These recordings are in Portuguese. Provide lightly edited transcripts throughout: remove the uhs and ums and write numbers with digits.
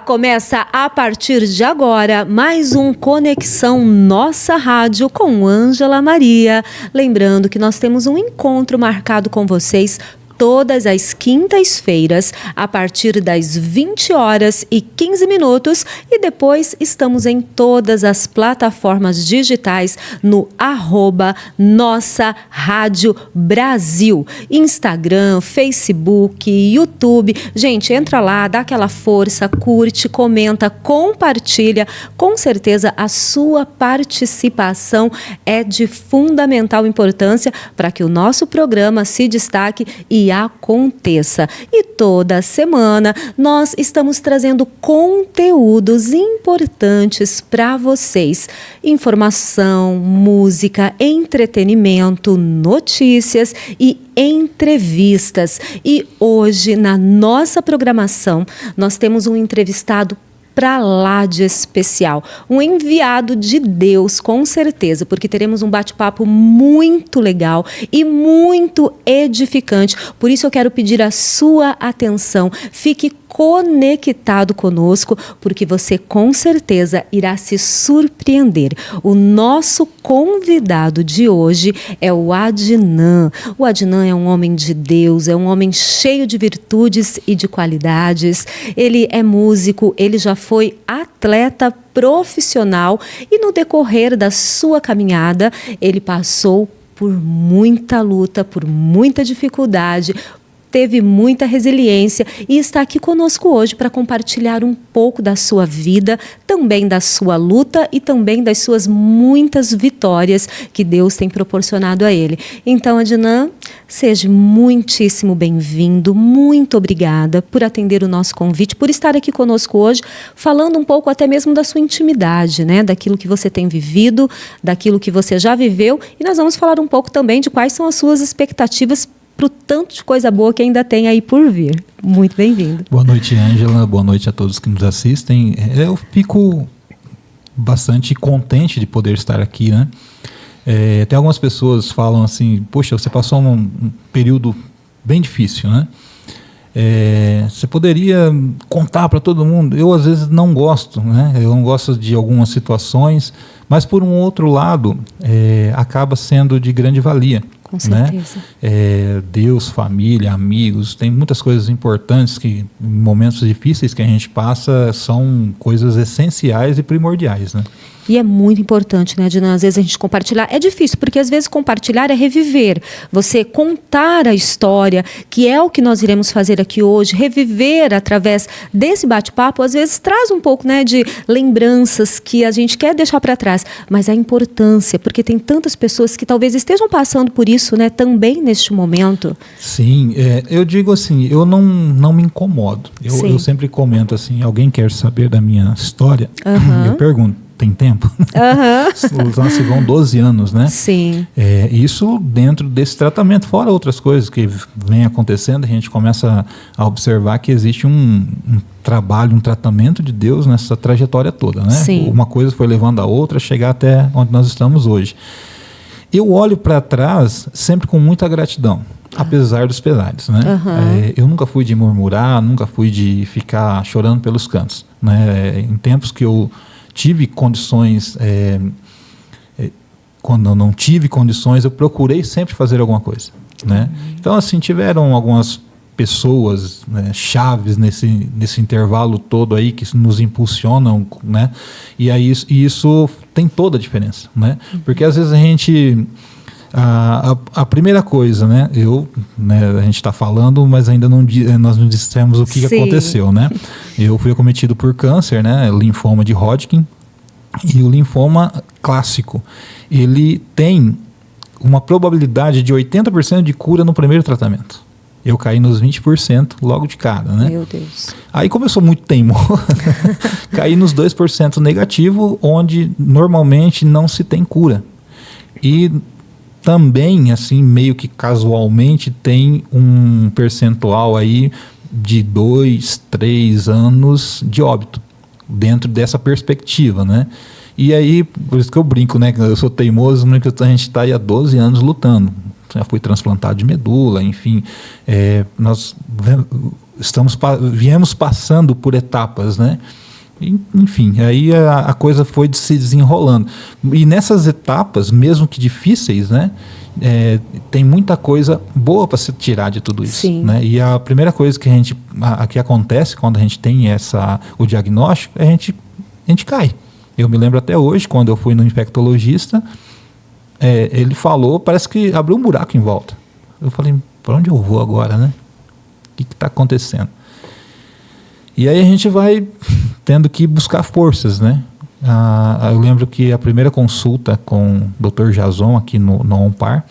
Começa a partir de agora mais um Conexão Nossa Rádio com Ângela Maria. Lembrando que nós temos um encontro marcado com vocês todas as quintas-feiras, a partir das 20h15, e depois estamos em todas as plataformas digitais no @Nossa Rádio Brasil, Instagram, Facebook, YouTube. Gente, entra lá, dá aquela força, curte, comenta, compartilha. Com certeza a sua participação é de fundamental importância para que o nosso programa se destaque e aconteça. E toda semana nós estamos trazendo conteúdos importantes para vocês. Informação, música, entretenimento, notícias e entrevistas. E hoje, na nossa programação, nós temos um entrevistado para lá de especial, um enviado de Deus, com certeza, porque teremos um bate-papo muito legal e muito edificante. Por isso eu quero pedir a sua atenção. Fique conectado conosco, porque você com certeza irá se surpreender. O nosso convidado de hoje é o Adnan. O Adnan é um homem de Deus, é um homem cheio de virtudes e de qualidades. Ele é músico, ele já foi atleta profissional e no decorrer da sua caminhada, ele passou por muita luta, por muita dificuldade, teve muita resiliência e está aqui conosco hoje para compartilhar um pouco da sua vida, também da sua luta e também das suas muitas vitórias que Deus tem proporcionado a ele. Então, Adnan, seja muitíssimo bem-vindo, muito obrigada por atender o nosso convite, por estar aqui conosco hoje, falando um pouco até mesmo da sua intimidade, né? Daquilo que você tem vivido, daquilo que você já viveu, e nós vamos falar um pouco também de quais são as suas expectativas para o tanto de coisa boa que ainda tem aí por vir. Muito bem-vindo. Boa noite, Ângela. Boa noite a todos que nos assistem. Eu fico bastante contente de poder estar aqui, né? Tem algumas pessoas que falam assim, poxa, você passou um período bem difícil, né? Você poderia contar para todo mundo. Eu, às vezes, não gosto, né? Eu não gosto de algumas situações, mas, por um outro lado, acaba sendo de grande valia. Com certeza. Né? Deus, família, amigos, tem muitas coisas importantes que, em momentos difíceis que a gente passa, são coisas essenciais e primordiais, né? E é muito importante, né, Adnan? Às vezes a gente compartilhar. É difícil, porque às vezes compartilhar é reviver. Você contar a história, que é o que nós iremos fazer aqui hoje, reviver através desse bate-papo, às vezes traz um pouco, né, de lembranças que a gente quer deixar para trás. Mas a importância, porque tem tantas pessoas que talvez estejam passando por isso, né, também neste momento. Sim, eu digo assim, eu não me incomodo. Eu sempre comento assim, alguém quer saber da minha história? Eu pergunto. Tem tempo? Nós se vão 12 anos, né? Sim. Isso dentro desse tratamento, fora outras coisas que vem acontecendo, a gente começa a observar que existe um trabalho, um tratamento de Deus nessa trajetória toda, né? Sim. Uma coisa foi levando a outra, chegar até onde nós estamos hoje. Eu olho para trás sempre com muita gratidão, apesar dos pesares, né? Eu nunca fui de murmurar, nunca fui de ficar chorando pelos cantos, né? Em tempos que eu tive condições, quando eu não tive condições, eu procurei sempre fazer alguma coisa, né? Então, assim, tiveram algumas pessoas, né, chaves nesse intervalo todo aí que nos impulsionam, né? E aí isso tem toda a diferença, né? Porque às vezes a gente... A primeira coisa, né? A gente está falando, mas ainda nós não dissemos o que aconteceu, né? Eu fui acometido por câncer, né? Linfoma de Hodgkin. E o linfoma clássico, ele tem uma probabilidade de 80% de cura no primeiro tratamento. Eu caí nos 20% logo de cara, né? Meu Deus. Aí começou muito teimoso. Caí nos 2% negativo, onde normalmente não se tem cura. E também, assim, meio que casualmente, tem um percentual aí de 2, 3 anos de óbito, dentro dessa perspectiva, né? E aí, por isso que eu brinco, né? Eu sou teimoso, mas a gente está aí há 12 anos lutando. Já fui transplantado de medula, enfim. viemos passando por etapas, né? Enfim, aí a coisa foi se desenrolando. E nessas etapas, mesmo que difíceis, né? Tem muita coisa boa para se tirar de tudo isso. Sim. Né? E a primeira coisa que acontece quando a gente tem o diagnóstico, a gente cai. Eu me lembro até hoje, quando eu fui no infectologista, ele falou, parece que abriu um buraco em volta. Eu falei, para onde eu vou agora, né? O que está acontecendo? E aí a gente vai tendo que buscar forças, né? Eu lembro que a primeira consulta com o Dr. Jason aqui no OnPar,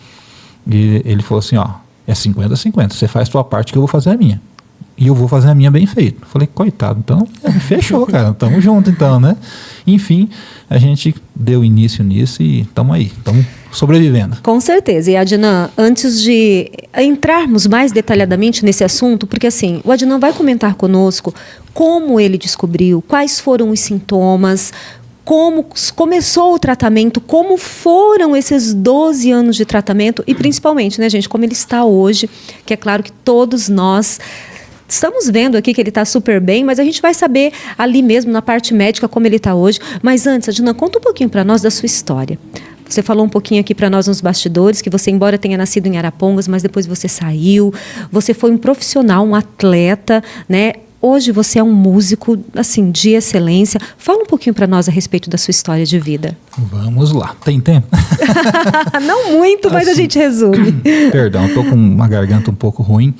ele falou assim, ó, é 50-50, você faz a sua parte que eu vou fazer a minha. E eu vou fazer a minha bem feito. Falei, coitado, então fechou, cara, tamo junto então, né? Enfim, a gente deu início nisso e estamos aí, estamos sobrevivendo. Com certeza. E Adnan, antes de entrarmos mais detalhadamente nesse assunto, porque assim, o Adnan vai comentar conosco como ele descobriu, quais foram os sintomas, como começou o tratamento, como foram esses 12 anos de tratamento e principalmente, né, gente, como ele está hoje, que é claro que todos nós estamos vendo aqui que ele está super bem, mas a gente vai saber ali mesmo na parte médica como ele está hoje. Mas antes, Adnan, conta um pouquinho para nós da sua história. Você falou um pouquinho aqui para nós nos bastidores que você, embora tenha nascido em Arapongas, mas depois você saiu, você foi um profissional, um atleta, né? Hoje você é um músico, assim, de excelência. Fala um pouquinho para nós a respeito da sua história de vida. Vamos lá. Tem tempo? Não muito, mas assim, a gente resume. Perdão, estou com uma garganta um pouco ruim.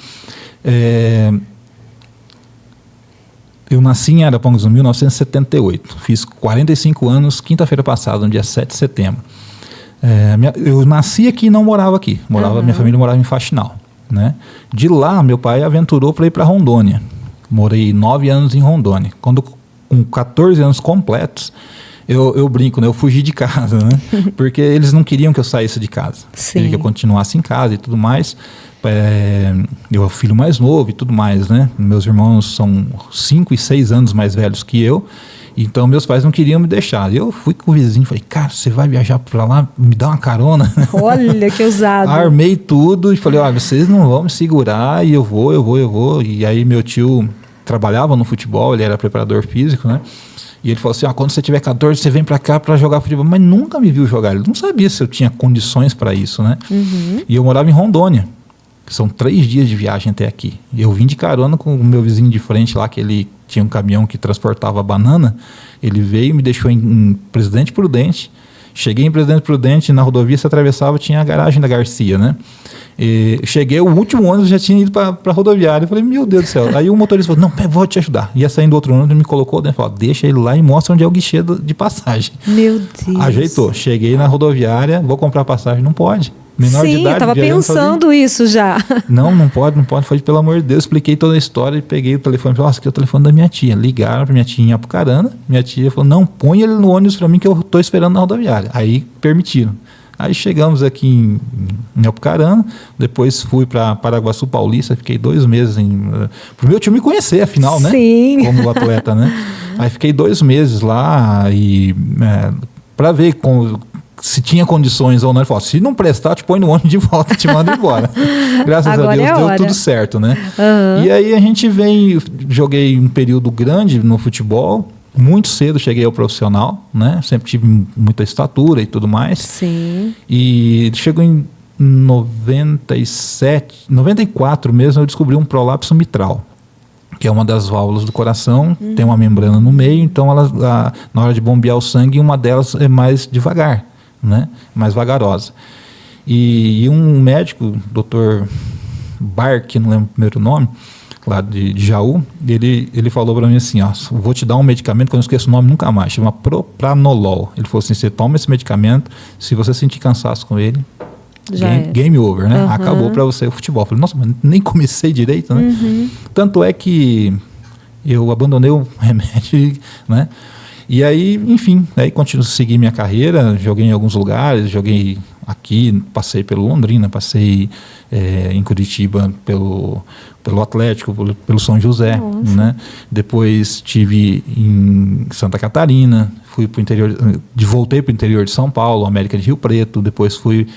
Eu nasci em Arapongas em 1978. Fiz 45 anos, quinta-feira passada, no dia 7 de setembro. Eu nasci aqui e não morava aqui. Minha família morava em Faxinal. Né? De lá, meu pai aventurou para ir para Rondônia. Morei 9 anos em Rondônia. Quando, com 14 anos completos, eu brinco, né? Eu fugi de casa, né? Porque eles não queriam que eu saísse de casa. Queriam que eu continuasse em casa e tudo mais. Eu o filho mais novo e tudo mais, né? Meus irmãos são 5 e 6 anos mais velhos que eu. Então, meus pais não queriam me deixar. Eu fui com o vizinho, falei, cara, você vai viajar para lá, me dá uma carona? Olha, que ousado. Armei tudo e falei, olha, vocês não vão me segurar e eu vou. E aí meu tio trabalhava no futebol, ele era preparador físico, né? E ele falou assim, quando você tiver 14, você vem para cá para jogar futebol. Mas nunca me viu jogar, ele não sabia se eu tinha condições para isso, né? Uhum. E eu morava em Rondônia. São 3 dias de viagem até aqui. Eu vim de carona com o meu vizinho de frente lá, que ele tinha um caminhão que transportava banana. Ele veio e me deixou em Presidente Prudente. Cheguei em Presidente Prudente, na rodovia se atravessava, tinha a garagem da Garcia, né? E cheguei, o último ônibus já tinha ido para a rodoviária. Eu falei, meu Deus do céu. Aí o motorista falou, não, vou te ajudar. Ia saindo do outro ônibus, me colocou dentro e falou, deixa ele lá e mostra onde é o guichê de passagem. Meu Deus. Ajeitou. Cheguei na rodoviária, vou comprar passagem. Não pode. Menor de idade. Sim, eu estava pensando isso já. Não pode. Falei, pelo amor de Deus, expliquei toda a história e peguei o telefone e falei, nossa, aqui é o telefone da minha tia. Ligaram para minha tia em Apucarana. Minha tia falou, não, põe ele no ônibus para mim que eu estou esperando na rodoviária. Aí permitiram. Aí chegamos aqui em Apucarana, depois fui para Paraguaçu Paulista, fiquei 2 meses para o meu time me conhecer, afinal, né? Sim. Como atleta, né? Aí fiquei 2 meses lá e para ver se tinha condições ou não. Ele falou, se não prestar, te põe no ônibus de volta, te manda embora. Graças Agora a Deus deu tudo certo, né? Uhum. E aí a gente joguei um período grande no futebol. Muito cedo cheguei ao profissional, né? Sempre tive muita estatura e tudo mais. Sim. E chegou em 94 mesmo, eu descobri um prolapso mitral, que é uma das válvulas do coração, tem uma membrana no meio, então na hora de bombear o sangue, uma delas é mais devagar, né? Mais vagarosa. E um médico, Dr. Bark, não lembro o primeiro nome, lá de Jaú, ele falou para mim assim, vou te dar um medicamento que eu não esqueço o nome nunca mais, chama Propranolol. Ele falou assim, você toma esse medicamento, se você sentir cansaço com ele, game over, né? Uhum. Acabou para você o futebol. Eu falei, nossa, mas nem comecei direito, né? Uhum. Tanto é que eu abandonei o remédio, né? E aí, enfim, aí segui minha carreira, joguei em alguns lugares, joguei aqui, passei pelo Londrina, passei em Curitiba pelo Atlético, pelo São José, né? Depois estive em Santa Catarina, fui pro interior, voltei para o interior de São Paulo, América de Rio Preto, depois fui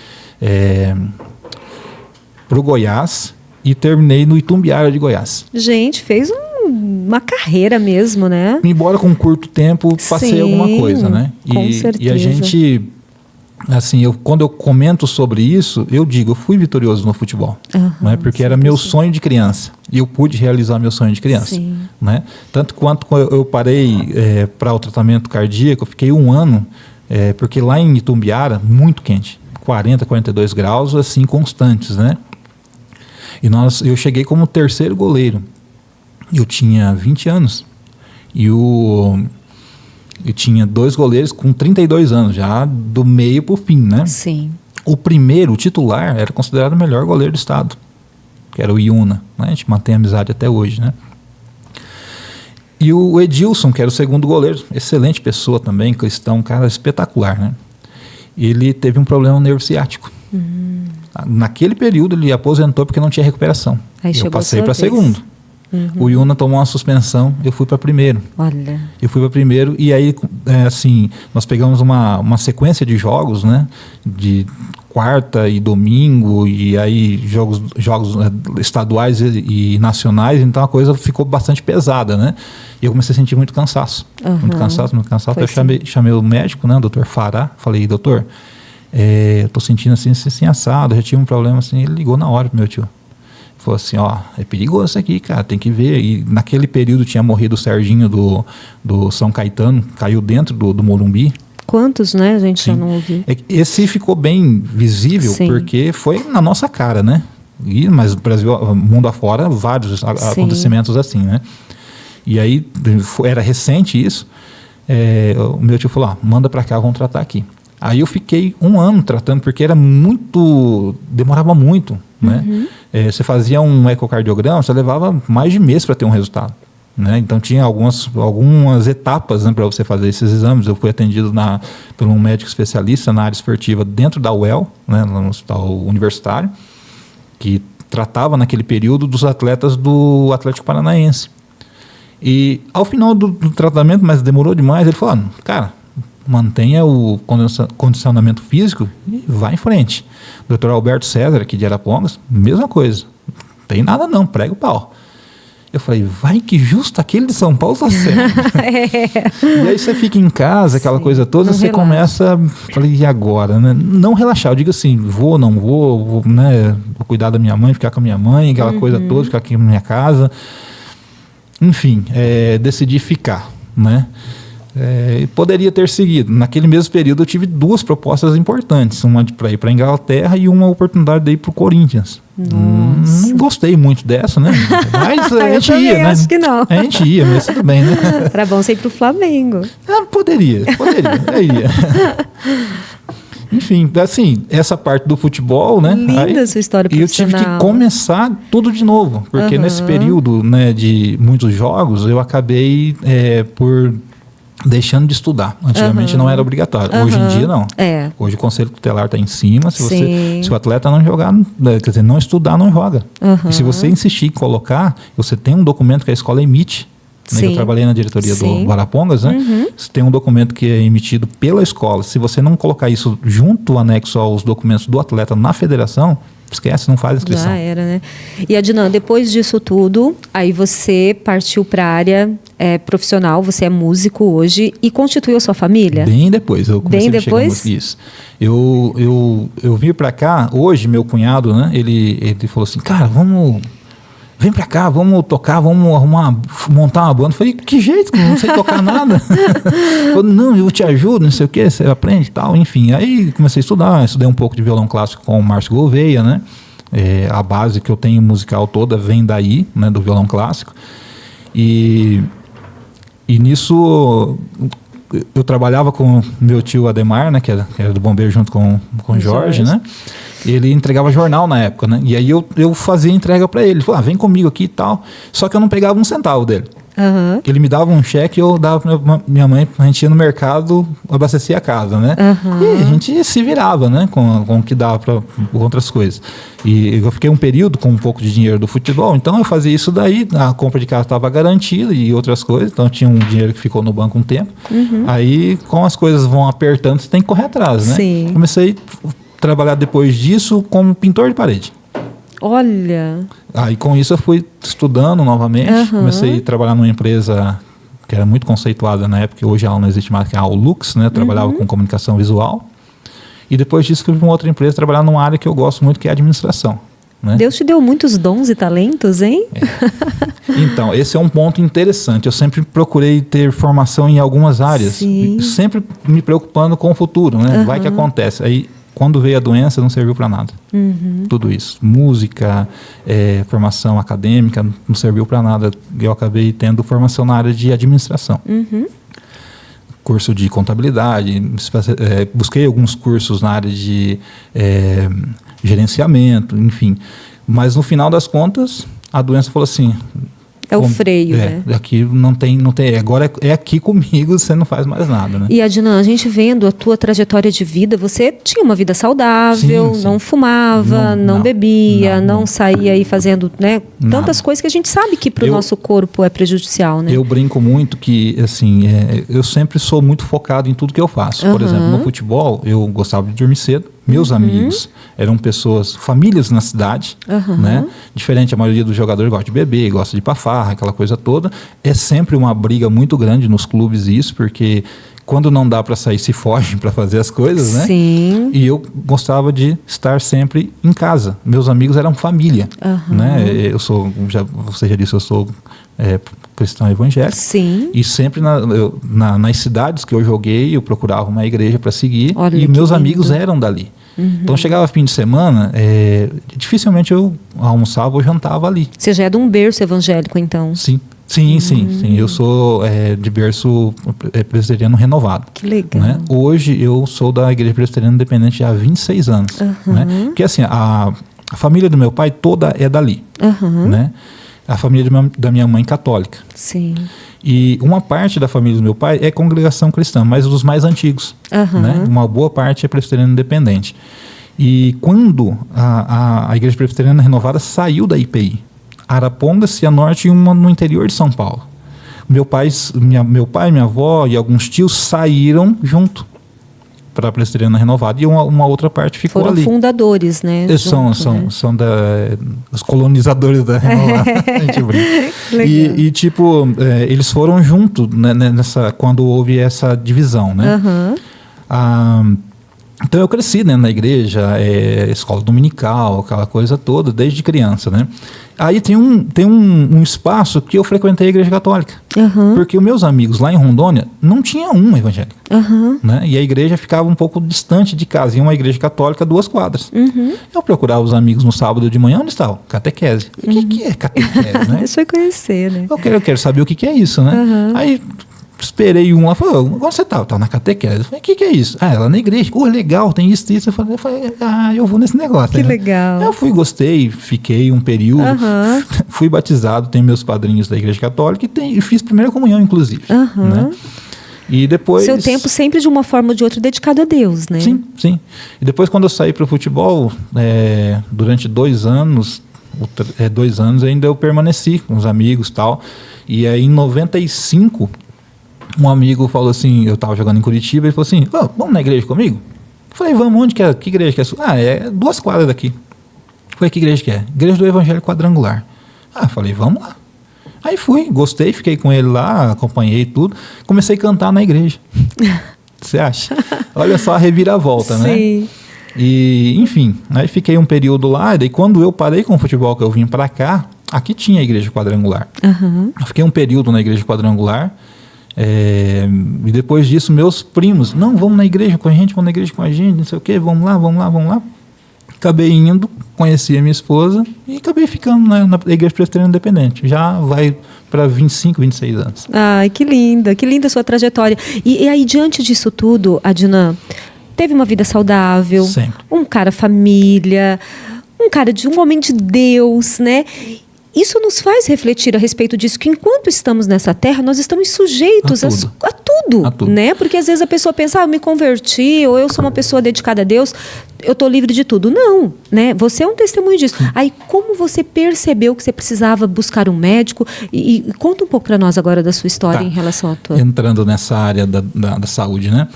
para o Goiás e terminei no Itumbiara de Goiás. Gente, fez uma carreira mesmo, né? Embora com um curto tempo, passei Sim, alguma coisa, né? Com certeza. E a gente, assim, quando eu comento sobre isso, eu digo, eu fui vitorioso no futebol, né? Porque era meu sonho de criança. E eu pude realizar meu sonho de criança. Sim. Né? Tanto quanto eu parei para o tratamento cardíaco, eu fiquei 1 ano, porque lá em Itumbiara, muito quente, 40, 42 graus, assim, constantes, né? E eu cheguei como 3º goleiro. Eu tinha 20 anos. E eu tinha 2 goleiros com 32 anos, já do meio para o fim, né? Sim. O primeiro, o titular, era considerado o melhor goleiro do estado, que era o Iuna, né? A gente mantém amizade até hoje, né? E o Edilson, que era o 2º goleiro, excelente pessoa também, cristão, um cara espetacular, né? Ele teve um problema no nervo ciático. Naquele período ele aposentou porque não tinha recuperação. Aí eu passei para 2º. O Iuna tomou uma suspensão, eu fui para 1º. Olha. Eu fui para 1º e aí, assim, nós pegamos uma sequência de jogos, né? De quarta e domingo, e aí jogos estaduais e nacionais, então a coisa ficou bastante pesada, né? E eu comecei a sentir muito cansaço. Muito cansaço. Eu chamei o médico, né? O Dr. Fará, falei, doutor, eu tô sentindo assim assado, já tive um problema assim. Ele ligou na hora pro meu tio. Falou assim, é perigoso isso aqui, cara, tem que ver. E naquele período tinha morrido o Serginho do São Caetano, caiu dentro do Morumbi. Quantos, né? A gente Sim. já não ouviu. Esse ficou bem visível, sim, porque foi na nossa cara, né? Mas no Brasil, mundo afora, vários acontecimentos assim, né? E aí, era recente isso, o meu tio falou, manda pra cá, vamos tratar aqui. Aí eu fiquei 1 ano tratando, porque demorava muito, né? Você fazia um ecocardiograma, você levava mais de mês para ter um resultado, né? Então tinha algumas etapas, né, para você fazer esses exames. Eu fui atendido por um médico especialista na área esportiva dentro da UEL, né, no hospital universitário, que tratava naquele período dos atletas do Atlético Paranaense. E ao final do tratamento, mas demorou demais, ele falou, cara, mantenha o condicionamento físico e vá em frente. O Dr. Alberto César, aqui de Arapongas, mesma coisa. Não tem nada não, prega o pau. Eu falei, vai que justo aquele de São Paulo está certo. E aí você fica em casa, aquela Sim, coisa toda, você começa, falei, e agora? Né? Não relaxar, eu digo assim, não vou, né, vou cuidar da minha mãe, ficar com a minha mãe, aquela coisa toda, ficar aqui na minha casa. Enfim, decidi ficar, né? Poderia ter seguido. Naquele mesmo período eu tive 2 propostas importantes, uma para ir para a Inglaterra e uma oportunidade de ir para o Corinthians. Não gostei muito dessa, né? Mas a gente ia, né? Acho que não. A gente ia, mas tudo bem, né? Era bom ser para o Flamengo. Poderia, eu ia. Enfim, assim, essa parte do futebol, né? Linda sua história profissional. E eu tive que começar tudo de novo, porque nesse período, né, de muitos jogos, eu acabei por deixando de estudar. Antigamente não era obrigatório. Hoje em dia não. Hoje o conselho tutelar está em cima. Se o atleta não jogar, quer dizer, não estudar, não joga. E se você insistir em colocar, você tem um documento que a escola emite. Né, eu trabalhei na diretoria do Arapongas, né? Você tem um documento que é emitido pela escola. Se você não colocar isso junto, anexo aos documentos do atleta na federação, esquece, não faz inscrição. Já era, né? E Adnan, depois disso tudo, aí você partiu para a área profissional, você é músico hoje e constituiu a sua família? Bem depois, eu comecei a chegar isso. Eu vim para cá, hoje meu cunhado, né? Ele falou assim, cara, vem pra cá, vamos tocar, vamos montar uma banda. Eu falei, que jeito, não sei tocar nada. Falei, não, eu te ajudo, não sei o que, você aprende e tal, enfim. Aí comecei a estudei um pouco de violão clássico com o Márcio Gouveia, né? A base que eu tenho musical toda vem daí, né, do violão clássico. E nisso eu trabalhava com meu tio Ademar, né, que era do Bombeiro junto com o Jorge, né? Ele entregava jornal na época, né? E aí eu fazia entrega para ele. Ele falou, vem comigo aqui e tal. Só que eu não pegava um centavo dele. Ele me dava um cheque e eu dava pra minha mãe. A gente ia no mercado, abastecia a casa, né? E a gente se virava, né? Com o que dava para outras coisas. E eu fiquei um período com um pouco de dinheiro do futebol. Então eu fazia isso daí. A compra de casa estava garantida e outras coisas. Então tinha um dinheiro que ficou no banco um tempo. Aí, como as coisas vão apertando, você tem que correr atrás, né? Sim. Comecei trabalhar depois disso como pintor de parede. Olha. Aí com isso eu fui estudando novamente, comecei a trabalhar numa empresa que era muito conceituada na época, hoje ela não existe mais, que é a Aulux, né? Eu trabalhava com comunicação visual. E depois disso fui para uma outra empresa trabalhar numa área que eu gosto muito, que é a administração. Né? Deus te deu muitos dons e talentos, hein? Então, esse é um ponto interessante. Eu sempre procurei ter formação em algumas áreas, sempre me preocupando com o futuro, né? Vai que acontece. Aí, quando veio a doença, não serviu para nada. Tudo isso. Música, formação acadêmica, não serviu para nada. Eu acabei tendo formação na área de administração. Curso de contabilidade, busquei alguns cursos na área de gerenciamento, enfim. Mas no final das contas, a doença falou assim... É o freio, né? Aqui não tem, agora é aqui comigo, você não faz mais nada, né? E Adnan, a gente vendo a tua trajetória de vida, você tinha uma vida saudável, sim. não fumava, não bebia, não saía aí fazendo, né, tantas coisas que a gente sabe que para o nosso corpo é prejudicial, né? Eu brinco muito que, assim, eu sempre sou muito focado em tudo que eu faço. Por exemplo, no futebol, eu gostava de dormir cedo. Meus amigos eram pessoas, famílias na cidade, né? Diferente, a maioria dos jogadores gosta de beber, gosta de ir pra farra, aquela coisa toda. É sempre uma briga muito grande nos clubes isso, porque quando não dá para sair, se fogem para fazer as coisas, né? Sim. E eu gostava de estar sempre em casa. Meus amigos eram família, né? Eu sou, você já disse, eu sou cristão evangélico. Sim. E sempre nas cidades que eu joguei, eu procurava uma igreja para seguir. Olha, e meus lindo. Amigos eram dali. Então chegava fim de semana, dificilmente eu almoçava ou jantava ali. Você já é de um berço evangélico, então? Sim. Sim. Eu sou de berço presbiteriano renovado. Que legal. Né? Hoje eu sou da Igreja Presbiteriana Independente há 26 anos. Né? Porque assim, a família do meu pai toda é dali. Né? A família da minha mãe católica. Sim. E uma parte da família do meu pai é congregação cristã, mas os mais antigos. Né? Uma boa parte é presbiteriana independente. E quando a Igreja Presbiteriana Renovada saiu da IPI, Araponga, Cianorte e uma no interior de São Paulo. Meu pai, minha avó e alguns tios saíram junto para a Presbiteriana Renovada e uma outra parte ficou ali. Foram fundadores, né? São os colonizadores da Renovada. A gente brinca. E tipo, eles foram junto, né, quando houve essa divisão, né? Então eu cresci, né, na igreja, escola dominical, aquela coisa toda, desde criança, né? Aí tem um espaço que eu frequentei a igreja católica. Porque os meus amigos lá em Rondônia não tinha um evangélico. Né? E a igreja ficava um pouco distante de casa. E uma igreja católica, 2 quadras. Eu procurava os amigos no sábado de manhã, onde estavam? Catequese. O que é catequese, né? Deixa eu conhecer, né? Eu quero saber o que é isso, né? Aí... esperei um lá, falou, onde você tá? Eu tava na catequese. Eu falei, o que é isso? Ela na igreja. Legal, tem isso. Eu falei, eu vou nesse negócio. Que legal. Eu fui, gostei, fiquei um período, fui batizado, tenho meus padrinhos da igreja católica e fiz primeira comunhão, inclusive. Né? E depois... Seu tempo sempre de uma forma ou de outra dedicado a Deus, né? Sim. E depois quando eu saí para o futebol, durante 2 anos, 2 anos ainda eu permaneci com os amigos e tal. E aí em 95... um amigo falou assim, eu estava jogando em Curitiba, ele falou assim, vamos na igreja comigo? Eu falei, vamos, onde que é? Que igreja que é? É 2 quadras daqui. Eu falei, que igreja que é? Igreja do Evangelho Quadrangular. Falei, vamos lá. Aí fui, gostei, fiquei com ele lá, acompanhei tudo, comecei a cantar na igreja. Você acha? Olha só a reviravolta, né? Sim. E, enfim, aí fiquei um período lá, e daí quando eu parei com o futebol, que eu vim para cá, aqui tinha a igreja quadrangular. Eu fiquei um período na igreja quadrangular, e depois disso meus primos, não, vamos na igreja com a gente, não sei o que, vamos lá. Acabei indo, conheci a minha esposa e acabei ficando na igreja presbiteriana independente. Já vai para 25, 26 anos. Ai, que linda a sua trajetória. E aí, diante disso tudo, Adnan, teve uma vida saudável, sempre. Um cara família, um homem de Deus, né? Isso nos faz refletir a respeito disso, que enquanto estamos nessa terra, nós estamos sujeitos a tudo, né? Porque às vezes a pessoa pensa, eu me converti, ou eu sou uma pessoa dedicada a Deus, eu estou livre de tudo. Não, né? Você é um testemunho disso. Aí, como você percebeu que você precisava buscar um médico? E conta um pouco para nós agora da sua história em relação a tua... Entrando nessa área da saúde, né?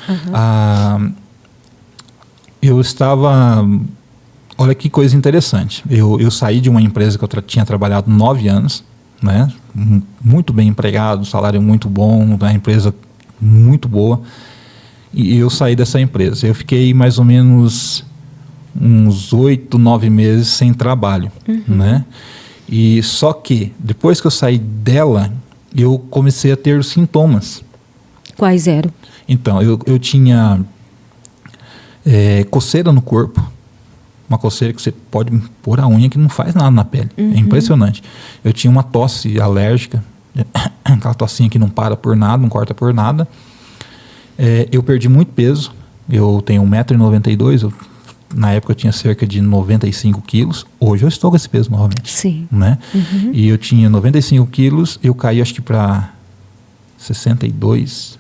Eu estava... Olha que coisa interessante. Eu saí de uma empresa que eu tinha trabalhado 9 anos, né? Muito bem empregado, salário muito bom, uma empresa muito boa. E eu saí dessa empresa. Eu fiquei mais ou menos uns 8, 9 meses sem trabalho, né? E só que depois que eu saí dela, eu comecei a ter sintomas. Quais eram? Então, eu tinha coceira no corpo. Uma coceira que você pode pôr a unha que não faz nada na pele. É impressionante. Eu tinha uma tosse alérgica, aquela tossinha que não para por nada, não corta por nada. Eu perdi muito peso. Eu tenho 1,92 m. Na época eu tinha cerca de 95 quilos. Hoje eu estou com esse peso novamente. Sim. Né? E eu tinha 95 quilos. Eu caí acho que para 62,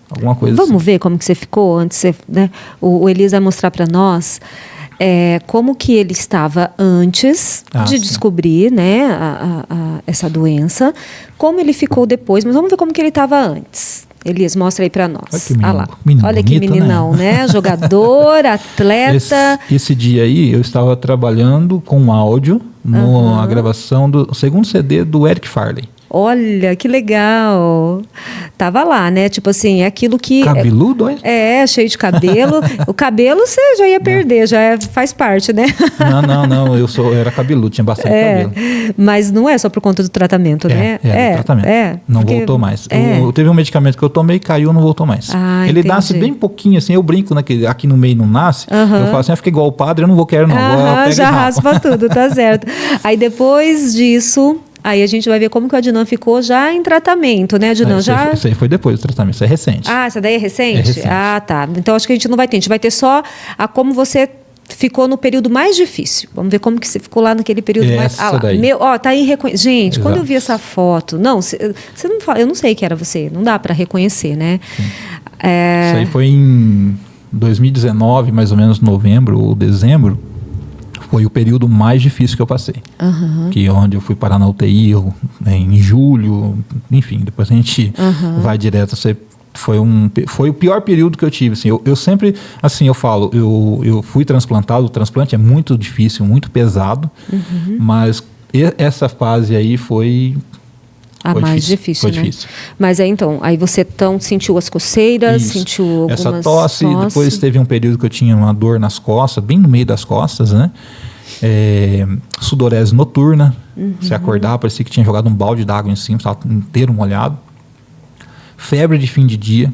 alguma coisa assim. Vamos ver como que você ficou antes. Né? O Elias vai mostrar para nós como que ele estava antes de descobrir, né, essa doença. Como ele ficou depois. Mas vamos ver como que ele estava antes. Elias, mostra aí pra nós. Olha que meninão, né? Jogador, atleta. Esse dia aí, eu estava trabalhando com áudio na gravação do segundo CD do Eric Farley. Olha, que legal. Tava lá, né? Tipo assim, é aquilo que... Cabeludo, cheio de cabelo. O cabelo você já ia perder, faz parte, né? Não, eu era cabeludo, tinha bastante cabelo. Mas não é só por conta do tratamento, né? Tratamento. Não voltou mais. Teve um medicamento que eu tomei, caiu, não voltou mais. Ele nasce bem pouquinho, assim, eu brinco, né? Que aqui no meio não nasce. Eu falo assim, fica igual o padre, eu não quero não. Já raspa tudo, tá certo. Aí depois disso... Aí a gente vai ver como que o Adnan ficou já em tratamento, né, Adnan? Isso aí foi depois do tratamento, isso é recente. Essa daí é recente? É recente. Tá. Então acho que a gente não vai ter, a gente vai ter só como você ficou no período mais difícil. Vamos ver como que você ficou lá naquele período mais... daí. Tá aí reconhecido. Gente, Exato. Quando eu vi essa foto... Não, você não fala, eu não sei que era você, não dá para reconhecer, né? Isso aí foi em 2019, mais ou menos novembro ou dezembro. Foi o período mais difícil que eu passei. Que onde eu fui parar na UTI em julho, enfim, depois a gente vai direto. Foi o pior período que eu tive. Assim, eu sempre, assim, eu falo, eu fui transplantado, o transplante é muito difícil, muito pesado, mas essa fase aí foi mais difícil, né? Difícil. Mas aí você sentiu as coceiras, sentiu algumas... Essa tosse, depois teve um período que eu tinha uma dor nas costas, bem no meio das costas, né? Sudorese noturna, você acordava, parecia que tinha jogado um balde d'água em cima, estava inteiro molhado. Febre de fim de dia,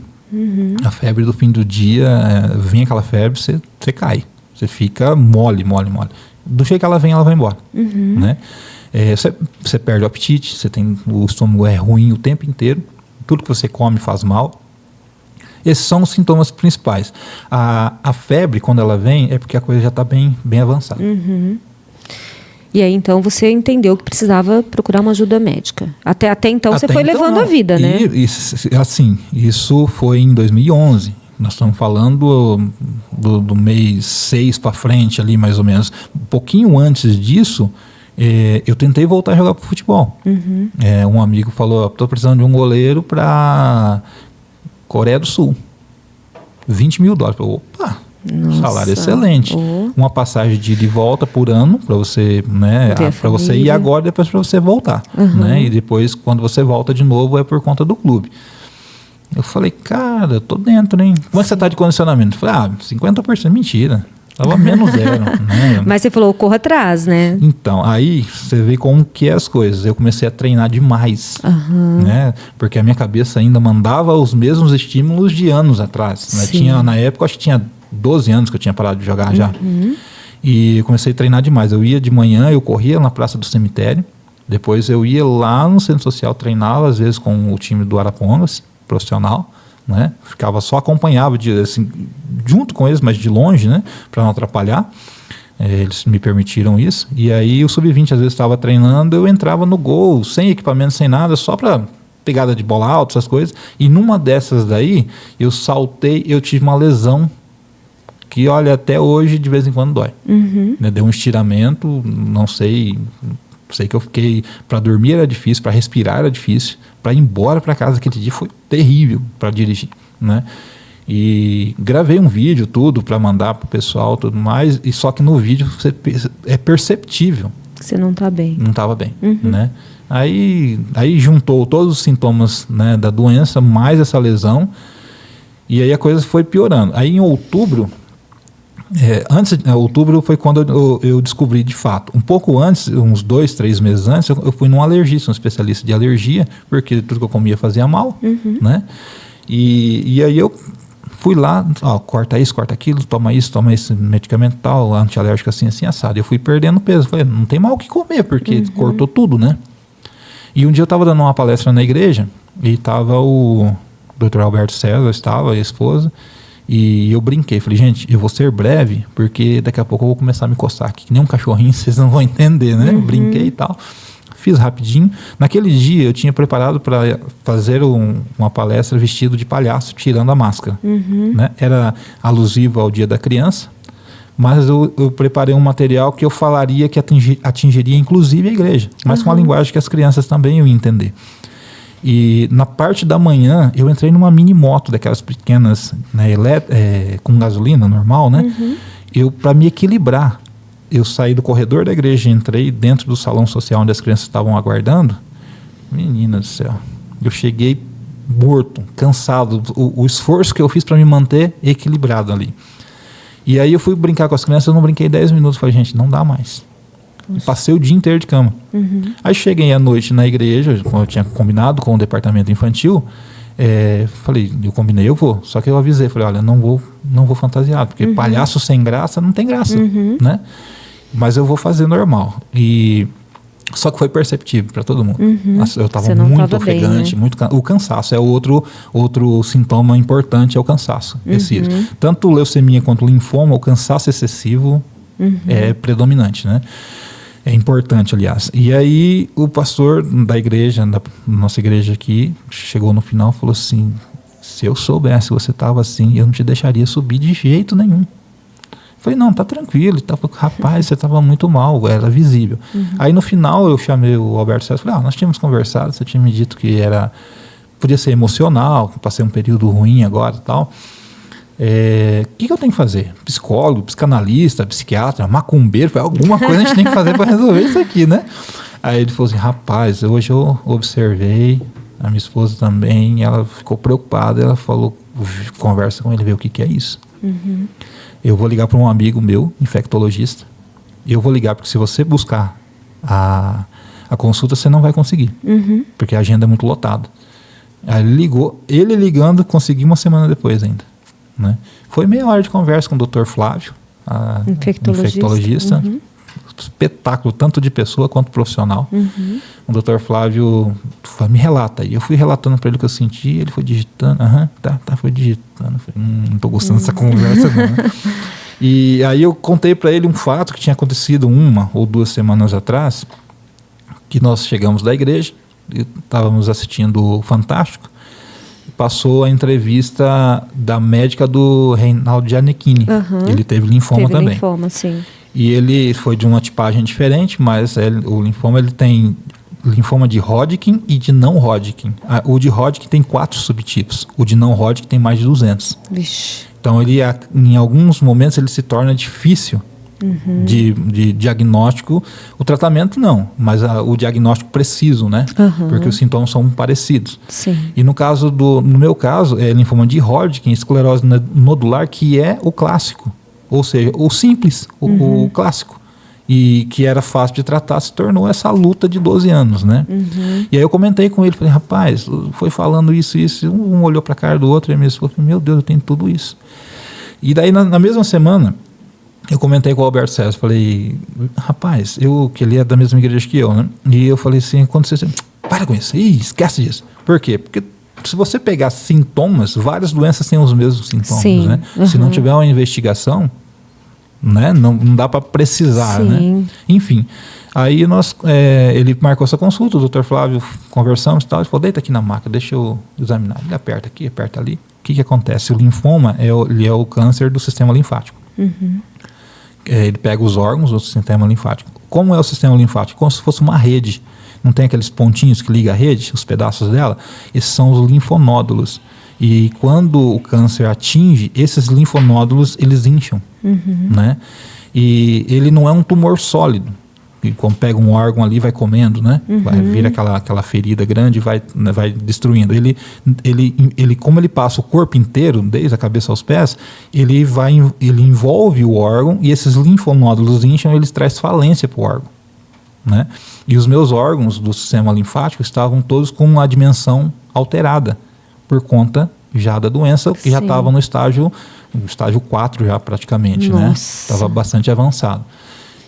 a febre do fim do dia, vem aquela febre, você cai, você fica mole. Do jeito que ela vem, ela vai embora, né? Você perde o apetite, o estômago é ruim o tempo inteiro, tudo que você come faz mal. Esses são os sintomas principais. A febre, quando ela vem, é porque a coisa já está bem avançada. E aí, então, você entendeu que precisava procurar uma ajuda médica. Até então, você foi levando a vida, né? Isso foi em 2011. Nós estamos falando do mês 6 para frente, ali mais ou menos. Um pouquinho antes disso... eu tentei voltar a jogar pro futebol. Um amigo falou, estou precisando de um goleiro para Coreia do Sul. $20 mil. Opa, salário excelente. Uma passagem de ida e volta por ano para você, né, para você ir agora, depois para você voltar, né? E depois quando você volta de novo é por conta do clube. Eu falei, cara, eu tô dentro, hein? Como é que você tá de condicionamento? Eu falei, 50%, mentira. Estava menos 0. Né? Mas você falou, corra atrás, né? Então, aí você vê como que é as coisas. Eu comecei a treinar demais, né? Porque a minha cabeça ainda mandava os mesmos estímulos de anos atrás. Né? Na época, acho que tinha 12 anos que eu tinha parado de jogar já. E eu comecei a treinar demais. Eu ia de manhã, eu corria na Praça do Cemitério. Depois eu ia lá no Centro Social, treinava às vezes com o time do Arapongas, profissional. Né? Ficava só, acompanhava assim, junto com eles, mas de longe, né? Para não atrapalhar. Eles me permitiram isso. E aí o Sub-20 às vezes estava treinando, eu entrava no gol, sem equipamento, sem nada, só para pegada de bola alta, essas coisas. E numa dessas daí, eu saltei, eu tive uma lesão que, olha, até hoje de vez em quando dói. Né? Deu um estiramento, não sei... Sei que eu fiquei... Para dormir era difícil, para respirar era difícil, para ir embora para casa aquele dia foi terrível para dirigir, né? E gravei um vídeo, tudo, para mandar pro pessoal, tudo mais. E só que no vídeo é perceptível. Você não está bem. Não estava bem, né? Aí juntou todos os sintomas, né, da doença, mais essa lesão. E aí a coisa foi piorando. Aí em outubro... outubro foi quando eu descobri de fato. Um pouco antes, uns 2, 3 meses antes, eu fui num alergista, um especialista de alergia, porque tudo que eu comia fazia mal, né? E aí eu fui lá, corta isso, corta aquilo, toma esse medicamento tal, antialérgico assim, assado. Eu fui perdendo peso. Falei, não tem mal o que comer, porque cortou tudo, né? E um dia eu estava dando uma palestra na igreja, e estava o Dr. Alberto César, estava a esposa, e eu brinquei, falei, gente, eu vou ser breve, porque daqui a pouco eu vou começar a me coçar aqui, que nem um cachorrinho, vocês não vão entender, né? Eu brinquei e tal, fiz rapidinho. Naquele dia eu tinha preparado para fazer uma palestra vestido de palhaço, tirando a máscara, né? Era alusivo ao Dia da Criança, mas eu preparei um material que eu falaria que atingiria inclusive a igreja, mas com a linguagem que as crianças também iam entender. E na parte da manhã eu entrei numa mini moto daquelas pequenas, né, com gasolina normal, né? Para me equilibrar, eu saí do corredor da igreja e entrei dentro do salão social onde as crianças estavam aguardando. Menina do céu, eu cheguei morto, cansado, o esforço que eu fiz para me manter equilibrado ali. E aí eu fui brincar com as crianças, eu não brinquei 10 minutos, falei, gente, não dá mais. Passei o dia inteiro de cama. Aí cheguei à noite na igreja, como eu tinha combinado com o departamento infantil, falei, eu vou. Só que eu avisei, falei, olha, não vou fantasiado, porque palhaço sem graça não tem graça, né? Mas eu vou fazer normal. Só que foi perceptível para todo mundo. Eu estava muito ofegante, bem, né? O cansaço é outro sintoma importante, é o cansaço. Tanto leucemia quanto linfoma, o cansaço excessivo é predominante, né? É importante, aliás. E aí o pastor da igreja, da nossa igreja aqui, chegou no final e falou assim, se eu soubesse que você estava assim, eu não te deixaria subir de jeito nenhum. Falei, não, tá tranquilo. Rapaz, você estava muito mal, era visível. Aí no final eu chamei o Alberto César e falei, nós tínhamos conversado, você tinha me dito que podia ser emocional, que passei um período ruim agora e tal. O que eu tenho que fazer? Psicólogo, psicanalista, psiquiatra, macumbeiro, alguma coisa a gente tem que fazer para resolver isso aqui, né? Aí ele falou assim, rapaz, hoje eu observei, a minha esposa também, ela ficou preocupada, ela falou, conversa com ele, vê o que é isso. Eu vou ligar para um amigo meu, infectologista, e eu vou ligar, porque se você buscar a consulta, você não vai conseguir, porque a agenda é muito lotada. Aí ele ligando, consegui uma semana depois ainda. Né? Foi meia hora de conversa com o Dr. Flávio, infectologista. Espetáculo, tanto de pessoa quanto profissional. O Dr. Flávio me relata. E eu fui relatando para ele o que eu senti, ele foi digitando. Foi digitando. Falei, não estou gostando dessa conversa não. Né? E aí eu contei para ele um fato que tinha acontecido 1 ou 2 semanas atrás, que nós chegamos da igreja, estávamos assistindo o Fantástico, passou a entrevista da médica do Reinaldo Gianecchini. Ele teve linfoma também. Linfoma, sim. E ele foi de uma tipagem diferente, mas o linfoma ele tem linfoma de Hodgkin e de não Hodgkin. O de Hodgkin tem 4 subtipos. O de não Hodgkin tem mais de 200. Vixe. Então em alguns momentos ele se torna difícil de diagnóstico. O tratamento não, mas o diagnóstico preciso, né? Porque os sintomas são parecidos. Sim. E no meu caso, é linfoma de Hodgkin, esclerose nodular, que é o clássico. Ou seja, o simples, o clássico. E que era fácil de tratar, se tornou essa luta de 12 anos, né? E aí eu comentei com ele, falei, rapaz, foi falando isso, um olhou para a cara do outro, e a minha esposa falou, meu Deus, eu tenho tudo isso. E daí na mesma semana, eu comentei com o Alberto César, falei, rapaz, que ele é da mesma igreja que eu, né? E eu falei assim, quando você... Para com isso, esquece disso. Por quê? Porque se você pegar sintomas, várias doenças têm os mesmos sintomas, sim, né? Se não tiver uma investigação, né? Não dá para precisar, né? Enfim, aí ele marcou essa consulta, o Dr. Flávio, conversamos e tal, ele falou, deita aqui na maca, deixa eu examinar. Ele aperta aqui, aperta ali. O que acontece? O linfoma ele é o câncer do sistema linfático. Ele pega os órgãos do sistema linfático. Como é o sistema linfático? Como se fosse uma rede. Não tem aqueles pontinhos que ligam a rede, os pedaços dela? Esses são os linfonódulos. E quando o câncer atinge, esses linfonódulos, eles incham, né? E ele não é um tumor sólido. E quando pega um órgão ali, vai comendo, né? Vai vir aquela ferida grande e vai destruindo. Ele, como ele passa o corpo inteiro, desde a cabeça aos pés, ele envolve o órgão e esses linfonódulos incham, eles trazem falência para o órgão, né? E os meus órgãos do sistema linfático estavam todos com uma dimensão alterada, por conta já da doença, que já estava no estágio 4 já praticamente, né? Estava bastante avançado.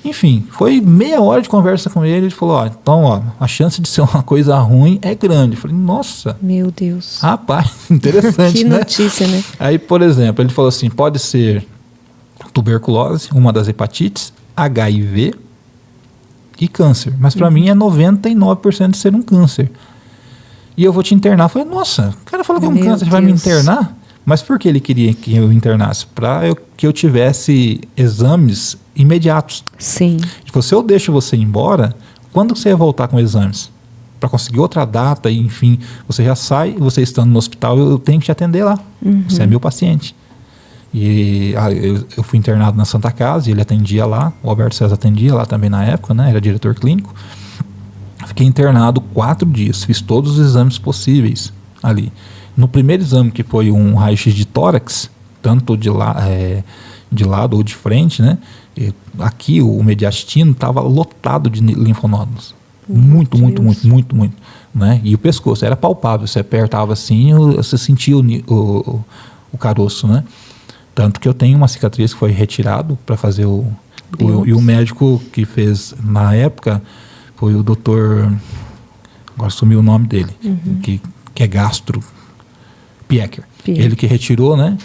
Enfim, foi meia hora de conversa com ele. Ele falou, então, a chance de ser uma coisa ruim é grande. Eu falei, nossa. Meu Deus. Rapaz, interessante, que notícia, né? Aí, por exemplo, ele falou assim, pode ser tuberculose, uma das hepatites, HIV e câncer. Mas para mim é 99% de ser um câncer. E eu vou te internar. Eu falei, nossa, o cara falou que é um câncer, você vai me internar? Mas por que ele queria que eu internasse? Para que eu tivesse exames imediatos. Sim. Tipo, se eu deixo você ir embora, quando você vai voltar com exames? Para conseguir outra data, e, enfim, você já sai, você estando no hospital, eu tenho que te atender lá. Você é meu paciente. E eu fui internado na Santa Casa, e ele atendia lá, o Alberto César atendia lá também na época, né? Era diretor clínico. Fiquei internado 4 dias, fiz todos os exames possíveis ali. No primeiro exame, que foi um raio-x de tórax, tanto de lado ou de frente, né? Aqui o mediastino estava lotado de linfonódulos. Muito, né? E o pescoço era palpável, você apertava assim, você sentia o caroço, né? Tanto que eu tenho uma cicatriz que foi retirado para fazer e o médico que fez na época foi o doutor, agora sumiu o nome dele, que é gastro, Piecker. Ele que retirou, né?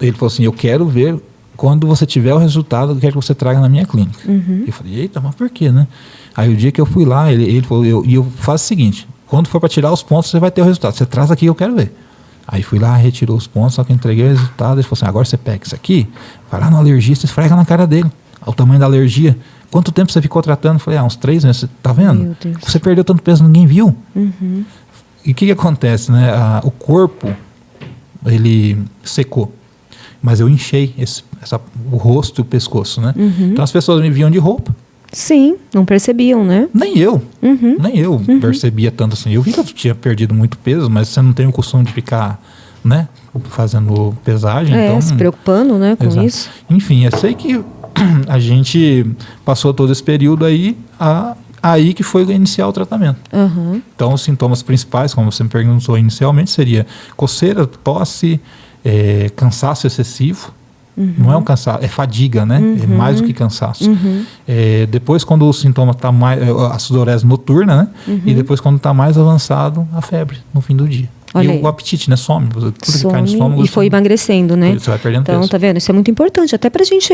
Ele falou assim, eu quero ver quando você tiver o resultado, eu quero que você traga na minha clínica. Eu falei, eita, mas por quê, né? Aí o dia que eu fui lá, ele falou, eu faço o seguinte, quando for para tirar os pontos, você vai ter o resultado. Você traz aqui, eu quero ver. Aí fui lá, retirou os pontos, só que entreguei o resultado. Ele falou assim, agora você pega isso aqui, vai lá no alergista, esfrega na cara dele. O tamanho da alergia. Quanto tempo você ficou tratando? Eu falei, uns 3 meses. Tá vendo? Você perdeu tanto peso, ninguém viu. E o que acontece, né? O corpo, ele secou. Mas eu enchei o rosto e o pescoço, né? Então as pessoas me viam de roupa. Sim, não percebiam, né? Nem eu percebia tanto assim. Eu vi que eu tinha perdido muito peso, mas você não tem o costume de ficar, né, fazendo pesagem. Então, se preocupando, né, com isso. Enfim, eu sei que a gente passou todo esse período aí que foi iniciar o tratamento. Então os sintomas principais, como você me perguntou inicialmente, seria coceira, tosse, cansaço excessivo. Não é um cansaço, é fadiga, né? É mais do que cansaço. Depois, quando o sintoma está mais, a sudorese noturna, né? E depois, quando está mais avançado, a febre no fim do dia. Olha e o apetite, né? Some. Tudo que cai no estômago. E foi emagrecendo, né? Você vai perdendo então, peso. tá vendo? Isso é muito importante. Até pra gente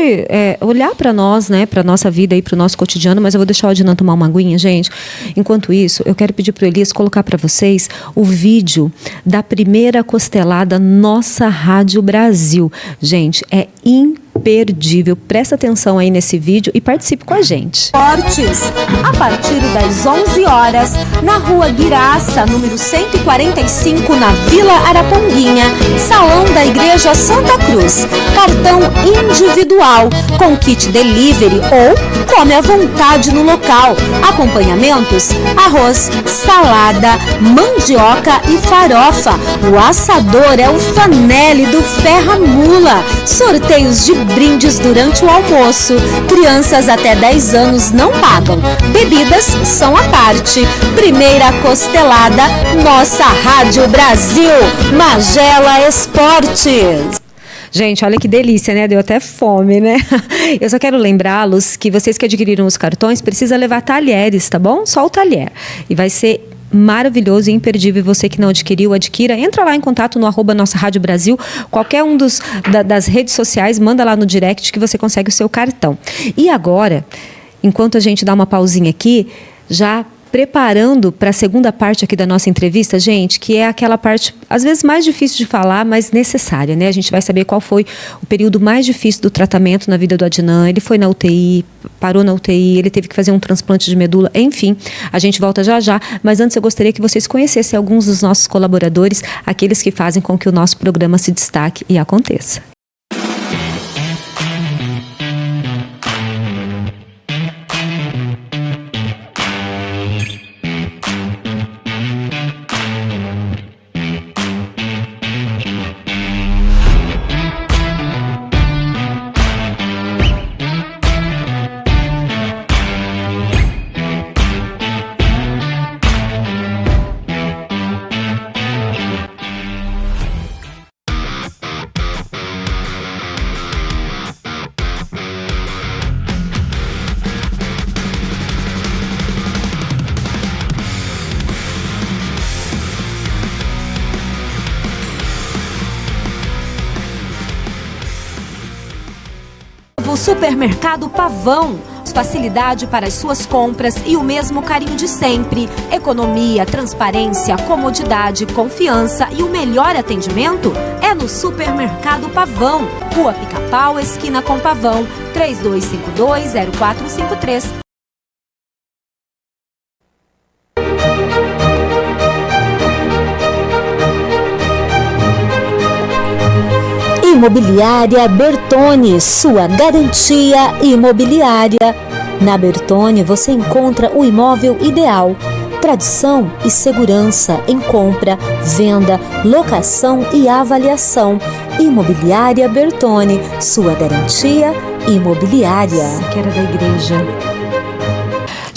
olhar para nós, né? Pra nossa vida e pro nosso cotidiano. Mas eu vou deixar o Adnan tomar uma aguinha, gente. Enquanto isso, eu quero pedir pro Elias colocar para vocês o vídeo da primeira costelada Nossa Rádio Brasil. Gente, é imperdível. Presta atenção aí nesse vídeo e participe com a gente. Esportes, a partir das 11 horas, na Rua Guiraça, número 145, na Vila Araponguinha, Salão da Igreja Santa Cruz. Cartão individual, com kit delivery ou come à vontade no local. Acompanhamentos, arroz, salada, mandioca e farofa. O assador é o Fanelli do Ferra Mula. Sorteios de brindes durante o almoço. Crianças até 10 anos não pagam. Bebidas são à parte. Primeira costelada, Nossa Rádio Brasil. Magela Esportes. Gente, olha que delícia, né? Deu até fome, né? Eu só quero lembrá-los que vocês que adquiriram os cartões precisam levar talheres, tá bom? Só o talher. E vai ser maravilhoso e imperdível. Você que não adquiriu, adquira. Entra lá em contato no @Nossa Rádio Brasil. Qualquer um das redes sociais, manda lá no direct que você consegue o seu cartão. E agora, enquanto a gente dá uma pausinha aqui, já preparando para a segunda parte aqui da nossa entrevista, gente, que é aquela parte, às vezes, mais difícil de falar, mas necessária, né? A gente vai saber qual foi o período mais difícil do tratamento na vida do Adnan. Ele foi na UTI, parou na UTI, ele teve que fazer um transplante de medula, enfim, a gente volta já já, mas antes eu gostaria que vocês conhecessem alguns dos nossos colaboradores, aqueles que fazem com que o nosso programa se destaque e aconteça. O Supermercado Pavão. Facilidade para as suas compras e o mesmo carinho de sempre. Economia, transparência, comodidade, confiança e o melhor atendimento é no Supermercado Pavão. Rua Pica-Pau, esquina com Pavão, 3252-0453. Imobiliária Bertone, sua garantia imobiliária. Na Bertone você encontra o imóvel ideal. Tradição e segurança em compra, venda, locação e avaliação. Imobiliária Bertone, sua garantia imobiliária. Que era da igreja.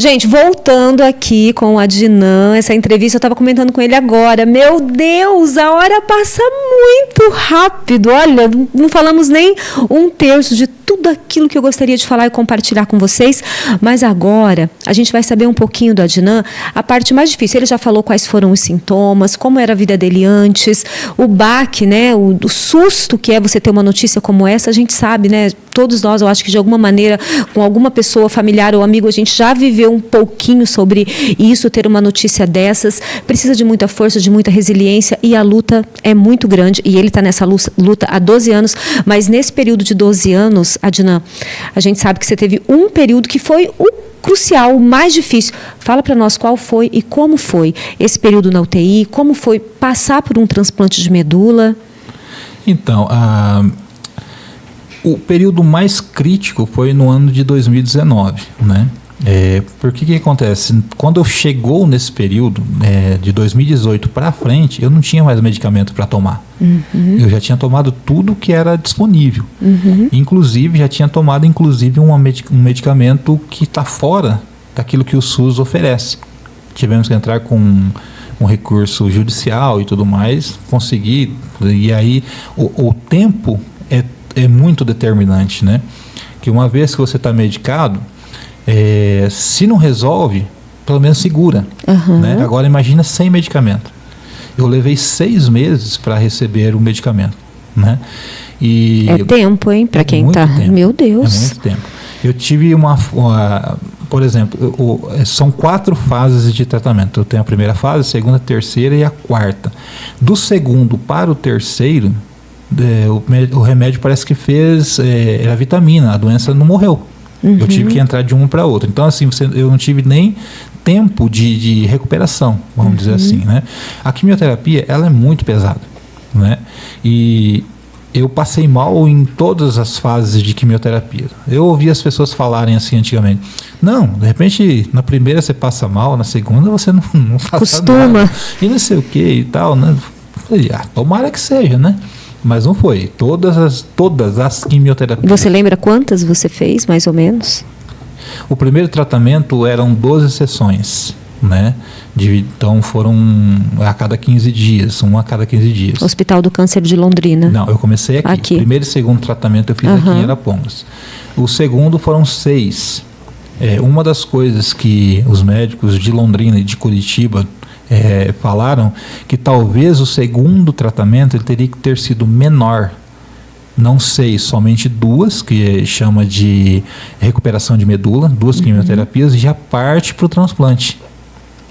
Gente, voltando aqui com o Adnan, essa entrevista eu estava comentando com ele agora. Meu Deus, a hora passa muito rápido. Olha, não falamos nem um terço de tudo aquilo que eu gostaria de falar e compartilhar com vocês. Mas agora a gente vai saber um pouquinho do Adnan, a parte mais difícil. Ele já falou quais foram os sintomas, como era a vida dele antes, o baque, né? O susto que é você ter uma notícia como essa, a gente sabe, né? Todos nós, eu acho que de alguma maneira, com alguma pessoa, familiar ou amigo, a gente já viveu um pouquinho sobre isso, ter uma notícia dessas. Precisa de muita força, de muita resiliência e a luta é muito grande. E ele está nessa luta há 12 anos, mas nesse período de 12 anos, Adnan, a gente sabe que você teve um período que foi o crucial, o mais difícil. Fala para nós qual foi e como foi esse período na UTI, como foi passar por um transplante de medula. Então, o período mais crítico foi no ano de 2019, né? Porque que acontece? Quando eu chegou nesse período de 2018 para frente, eu não tinha mais medicamento para tomar. Uhum. Eu já tinha tomado tudo que era disponível. Uhum. Inclusive, já tinha tomado um medicamento que está fora daquilo que o SUS oferece. Tivemos que entrar com um recurso judicial e tudo mais, conseguir. E aí, o tempo é muito determinante, né? Que uma vez que você está medicado, se não resolve, pelo menos segura. Uhum. Né? Agora imagina sem medicamento. Eu levei 6 meses para receber o medicamento. Né? E é tempo, hein? Para quem está... Meu Deus. É muito tempo. Eu tive por exemplo, são 4 fases de tratamento. Eu tenho a primeira fase, a segunda, a terceira e a quarta. Do segundo para o terceiro, o remédio parece que era vitamina, a doença não morreu. Uhum. Eu tive que entrar de um para outro. Então, assim, eu não tive nem tempo de recuperação, vamos dizer assim, né? A quimioterapia, ela é muito pesada, né? E eu passei mal em todas as fases de quimioterapia. Eu ouvi as pessoas falarem assim antigamente. Não, de repente, na primeira você passa mal, na segunda você não passa nada. E não sei o que e tal, né? Falei, tomara que seja, né? Mas não foi. Todas as quimioterapias. Você lembra quantas você fez, mais ou menos? O primeiro tratamento eram 12 sessões, né? Então foram a cada 15 dias, uma a cada 15 dias. Hospital do Câncer de Londrina. Não, eu comecei aqui. O primeiro e segundo tratamento eu fiz aqui em Arapongas. O segundo foram 6. Uma das coisas que os médicos de Londrina e de Curitiba falaram que talvez o segundo tratamento ele teria que ter sido menor. Não sei, somente 2, que chama de recuperação de medula, 2 quimioterapias, e já parte para o transplante.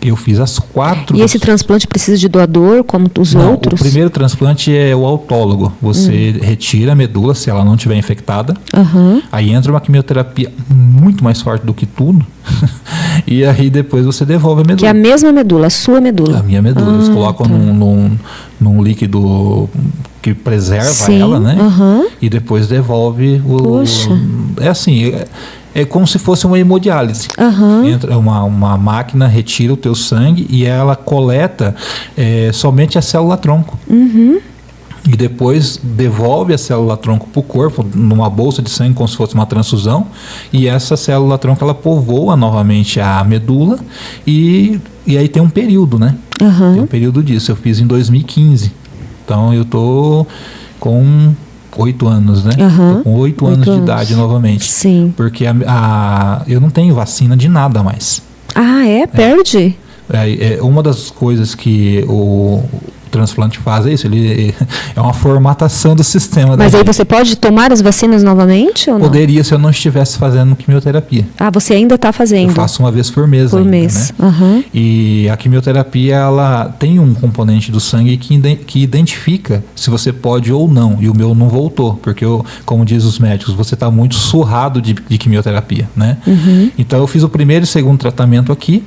Eu fiz as 4. E esse transplante precisa de doador, como os outros? O primeiro transplante é o autólogo. Você retira a medula, se ela não estiver infectada. Aí entra uma quimioterapia muito mais forte do que tudo. E aí depois você devolve a medula. Que é a mesma medula, a sua medula? A minha medula. Eles colocam num líquido que preserva ela, né? E depois devolve o... Poxa. É assim... É como se fosse uma hemodiálise. Entra uma máquina, retira o teu sangue e ela coleta somente a célula-tronco. E depois devolve a célula-tronco para o corpo, numa bolsa de sangue, como se fosse uma transfusão. E essa célula-tronco, ela povoa novamente a medula. E aí tem um período, né? Tem um período disso. Eu fiz em 2015. Então eu tô com 8 anos, né? Tô com 8 anos de idade novamente. Sim. Porque eu não tenho vacina de nada mais. Ah, perde? Uma das coisas que o transplante faz é isso, ele é uma formatação do sistema. Mas aí você pode tomar as vacinas novamente ou não? Poderia se eu não estivesse fazendo quimioterapia. Ah, você ainda está fazendo? Eu faço uma vez por mês ainda, mês. Né? E a quimioterapia, ela tem um componente do sangue que identifica se você pode ou não. E o meu não voltou, porque como diz os médicos, você está muito surrado de quimioterapia, né? Então eu fiz o primeiro e segundo tratamento aqui.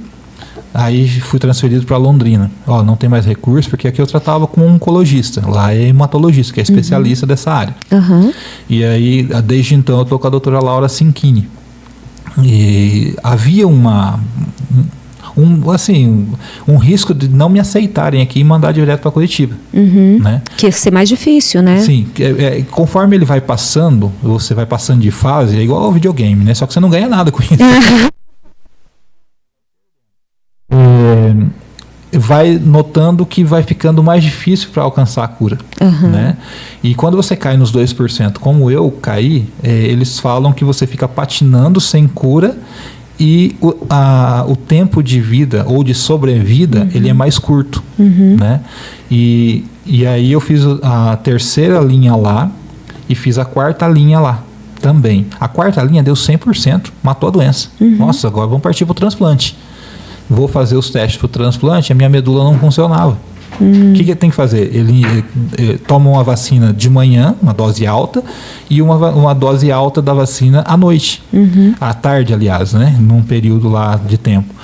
Aí fui transferido para Londrina. Não tem mais recurso, porque aqui eu tratava com um oncologista. Lá é hematologista, que é especialista dessa área. E aí, desde então, eu estou com a doutora Laura Cinquini. E havia um risco de não me aceitarem aqui e mandar direto para Curitiba. Né? Que ia ser mais difícil, né? Sim. Conforme ele vai passando, você vai passando de fase, é igual ao videogame, né? Só que você não ganha nada com isso. Vai notando que vai ficando mais difícil para alcançar a cura, né? E quando você cai nos 2%, como eu caí, eles falam que você fica patinando sem cura e o tempo de vida ou de sobrevida ele é mais curto, né? E aí eu fiz a terceira linha lá e fiz a quarta linha lá também. A quarta linha deu 100%, matou a doença. Nossa, agora vamos partir para o transplante. Vou fazer os testes para o transplante, a minha medula não funcionava. O que tem que fazer? Ele toma uma vacina de manhã, uma dose alta, e uma dose alta da vacina à noite. À tarde, aliás, né? Num período lá de tempo.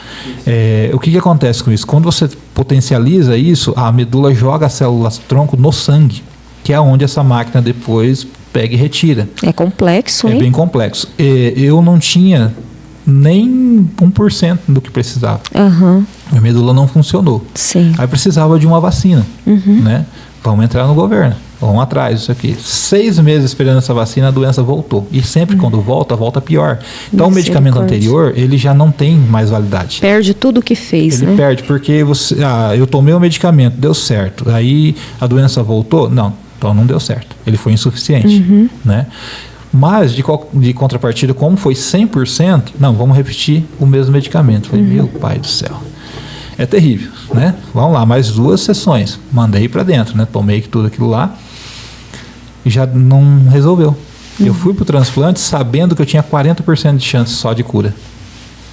O que acontece com isso? Quando você potencializa isso, a medula joga as células-tronco no sangue, que é onde essa máquina depois pega e retira. É complexo, hein? É bem complexo. Eu não tinha nem 1% do que precisava. A medula não funcionou. Sim. Aí precisava de uma vacina, né? Vamos entrar no governo, vamos atrás disso aqui. 6 meses esperando essa vacina, a doença voltou. E sempre quando volta pior. Então o medicamento anterior, ele já não tem mais validade. Perde tudo que fez, ele perde porque eu tomei o medicamento, deu certo. Aí a doença voltou? Não, então não deu certo. Ele foi insuficiente, né? Mas, de contrapartida, como foi 100%, não, vamos repetir o mesmo medicamento. Falei, meu pai do céu. É terrível, né? Vamos lá, mais 2 sessões. Mandei para dentro, né? Tomei tudo aquilo lá e já não resolveu. Eu fui pro transplante sabendo que eu tinha 40% de chance só de cura.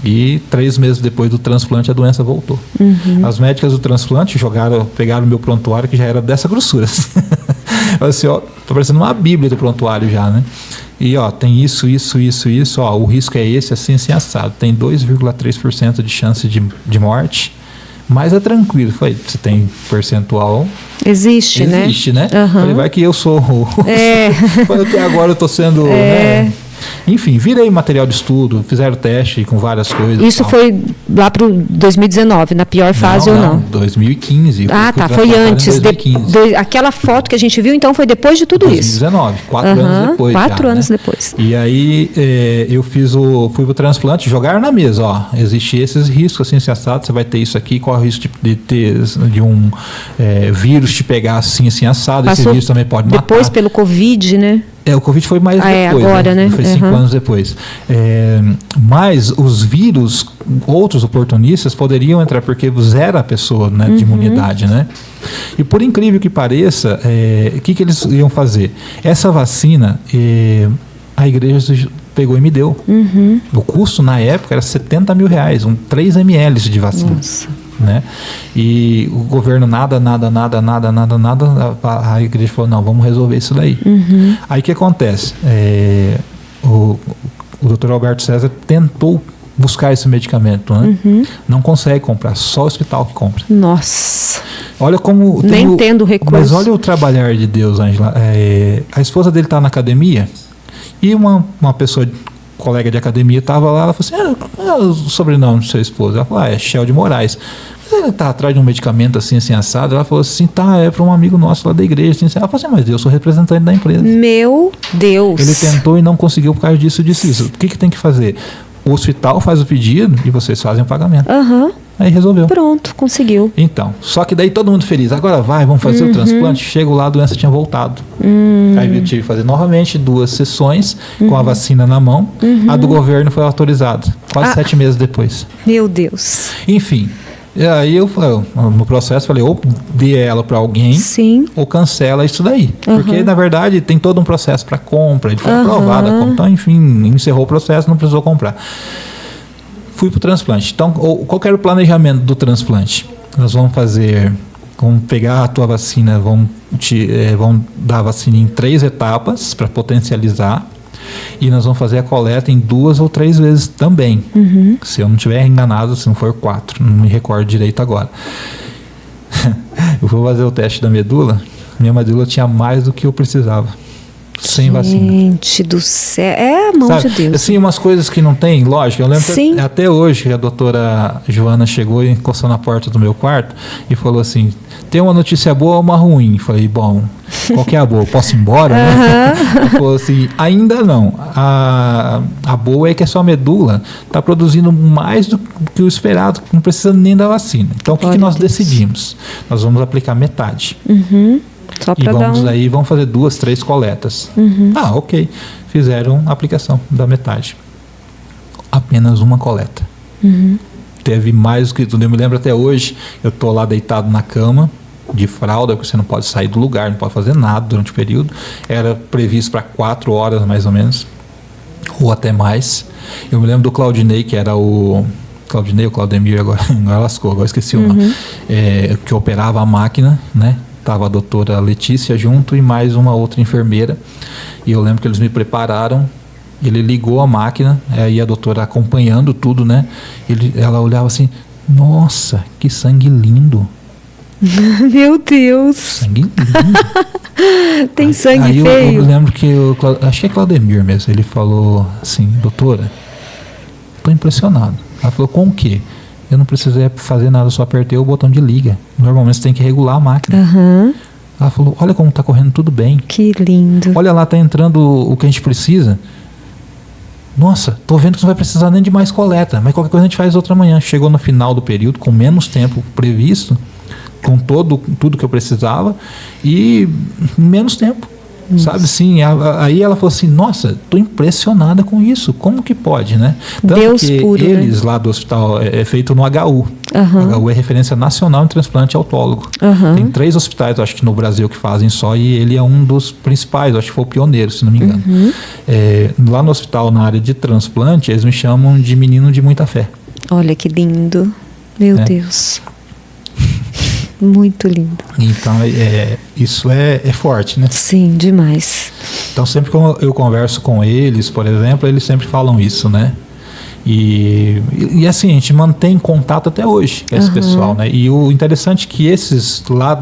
E 3 meses depois do transplante, a doença voltou. As médicas do transplante pegaram o meu prontuário, que já era dessa grossura. Assim, tô parecendo uma bíblia do prontuário já, né? E tem isso, o risco é esse, assim assado. Tem 2,3% de chance de morte, mas é tranquilo. Falei, você tem percentual... Existe, né? Falei, vai que eu sou... Até agora eu tô sendo... né? Enfim, virei material de estudo, fizeram teste com várias coisas. Isso foi lá para o 2019, na pior fase ou não? 2015. Foi antes. Aquela foto que a gente viu, então, foi depois de tudo 2019, isso? 4 anos depois. 4 anos depois. E aí eu fui para o transplante, jogaram na mesa, existe esses riscos, assim, assado, você vai ter isso aqui, qual é o risco de ter um vírus te pegar assim assado, esse vírus também pode matar. Depois pelo Covid, né? O Covid foi mais depois, agora, né? Foi 5 anos depois. Mas os vírus, outros oportunistas, poderiam entrar porque zera a pessoa, né, de imunidade, né? E por incrível que pareça, o que eles iam fazer? Essa vacina, a igreja pegou e me deu. O custo, na época, era R$70 mil, 3 ml de vacina. Nossa. né? E o governo nada, a igreja falou, não, vamos resolver isso daí. Aí o que acontece? O Dr. Alberto César tentou buscar esse medicamento, né? Não consegue comprar, só o hospital que compra. Nossa. Olha como... Nem tendo recurso. Mas olha o trabalhar de Deus, Ângela. A esposa dele está na academia e uma pessoa, colega de academia, estava lá, ela falou assim, o sobrenome do seu esposo? Ela falou, é Shell de Moraes. Mas ele está atrás de um medicamento assim assado. Ela falou assim, é para um amigo nosso lá da igreja. Assim. Ela falou assim, mas eu sou representante da empresa. Meu Deus. Ele tentou e não conseguiu por causa disso, disse isso. O que tem que fazer? O hospital faz o pedido e vocês fazem o pagamento. Aí resolveu. Pronto, conseguiu. Então, só que daí todo mundo feliz. Agora vamos fazer o transplante. Chego lá, a doença tinha voltado. Aí eu tive que fazer novamente 2 sessões com a vacina na mão. A do governo foi autorizada. Quase 7 meses depois. Meu Deus. Enfim. E aí eu no processo falei, ou dê ela para alguém, Sim. ou cancela isso daí. Porque, na verdade, tem todo um processo para compra. Ele foi aprovado. Então, enfim, encerrou o processo, não precisou comprar. Fui para o transplante. Então, qual que era o planejamento do transplante? Nós vamos pegar a tua vacina, vão dar a vacina em 3 etapas para potencializar. E nós vamos fazer a coleta em 2 ou 3 vezes também. Se eu não estiver enganado, se não for 4, não me recordo direito agora. Eu vou fazer o teste da medula. Minha medula tinha mais do que eu precisava. Sem vacina. Gente do céu. É a mão de Deus. Assim, umas coisas que não tem, lógico. Eu lembro até hoje que a doutora Joana chegou e encostou na porta do meu quarto e falou assim, tem uma notícia boa ou uma ruim? Falei, bom, qual que é a boa? Posso ir embora? Né? Ela falou assim, ainda não. A boa é que a sua medula está produzindo mais do que o esperado, não precisa nem da vacina. Então, o que nós decidimos? Nós vamos aplicar metade. Só E vamos fazer 2, 3 coletas. Ok. Fizeram a aplicação da metade. Apenas uma coleta. Teve mais do que tudo. Eu me lembro até hoje, eu estou lá deitado na cama, de fralda, porque você não pode sair do lugar, não pode fazer nada durante o período. Era previsto para 4 horas, mais ou menos, ou até mais. Eu me lembro do Claudinei, que era o Claudemir, agora lascou, agora esqueci o nome, que operava a máquina, né? Estava a doutora Letícia junto e mais uma outra enfermeira. E eu lembro que eles me prepararam. Ele ligou a máquina, e a doutora acompanhando tudo, né? Ela olhava assim, nossa, que sangue lindo. Meu Deus. Sangue lindo. Tem sangue feio. Aí eu lembro que, acho que é Claudemir mesmo, ele falou assim, doutora, estou impressionado. Ela falou, com o quê? Eu não precisei fazer nada, só apertei o botão de liga. Normalmente você tem que regular a máquina. Ela falou, olha como está correndo tudo bem. Que lindo. Olha lá, está entrando o que a gente precisa. Nossa, tô vendo que não vai precisar nem de mais coleta, mas qualquer coisa a gente faz outra manhã. Chegou no final do período, com menos tempo previsto, com tudo que eu precisava e menos tempo. Sabe, sim. Aí ela falou assim, nossa, tô impressionada com isso, como que pode, né? Tanto Deus que puro, eles né? Lá do hospital é feito no HU. HU é referência nacional em transplante autólogo. Tem 3 hospitais, acho que no Brasil, que fazem só, e ele é um dos principais, acho que foi o pioneiro, se não me engano. Lá no hospital, na área de transplante, eles me chamam de menino de muita fé. Olha que lindo. Meu Deus. Muito lindo. Então, isso é forte, né? Sim, demais. Então, sempre que eu converso com eles, por exemplo, eles sempre falam isso, né? E assim, a gente mantém contato até hoje com esse pessoal, né? E o interessante é que esses lá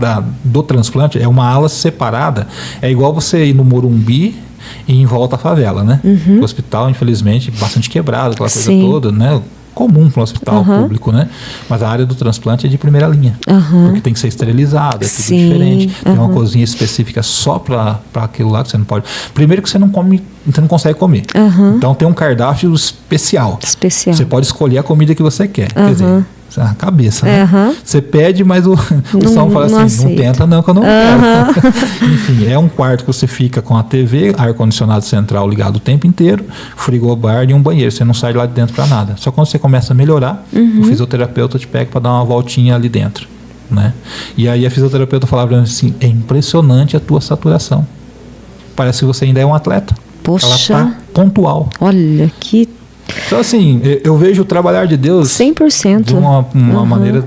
do transplante é uma ala separada. É igual você ir no Morumbi e em volta à favela, né? O hospital, infelizmente, bastante quebrado, aquela coisa toda, né? Comum para um hospital público, né? Mas a área do transplante é de primeira linha. Porque tem que ser esterilizado, é tudo diferente. Tem uma cozinha específica só para aquilo lá que você não pode. Primeiro que você não come, você não consegue comer. Então tem um cardápio especial. Você pode escolher a comida que você quer. Quer dizer, a cabeça, né? Você pede, mas o São fala assim, não tenta não, que eu não quero. Enfim, é um quarto que você fica com a TV, ar-condicionado central ligado o tempo inteiro, frigobar e um banheiro. Você não sai lá de dentro para nada. Só quando você começa a melhorar, o fisioterapeuta te pega para dar uma voltinha ali dentro, né? E aí a fisioterapeuta falava pra mim assim, é impressionante a tua saturação. Parece que você ainda é um atleta. Poxa. Ela tá pontual. Olha que... Então, assim, eu vejo o trabalhar de Deus 100%. de uma maneira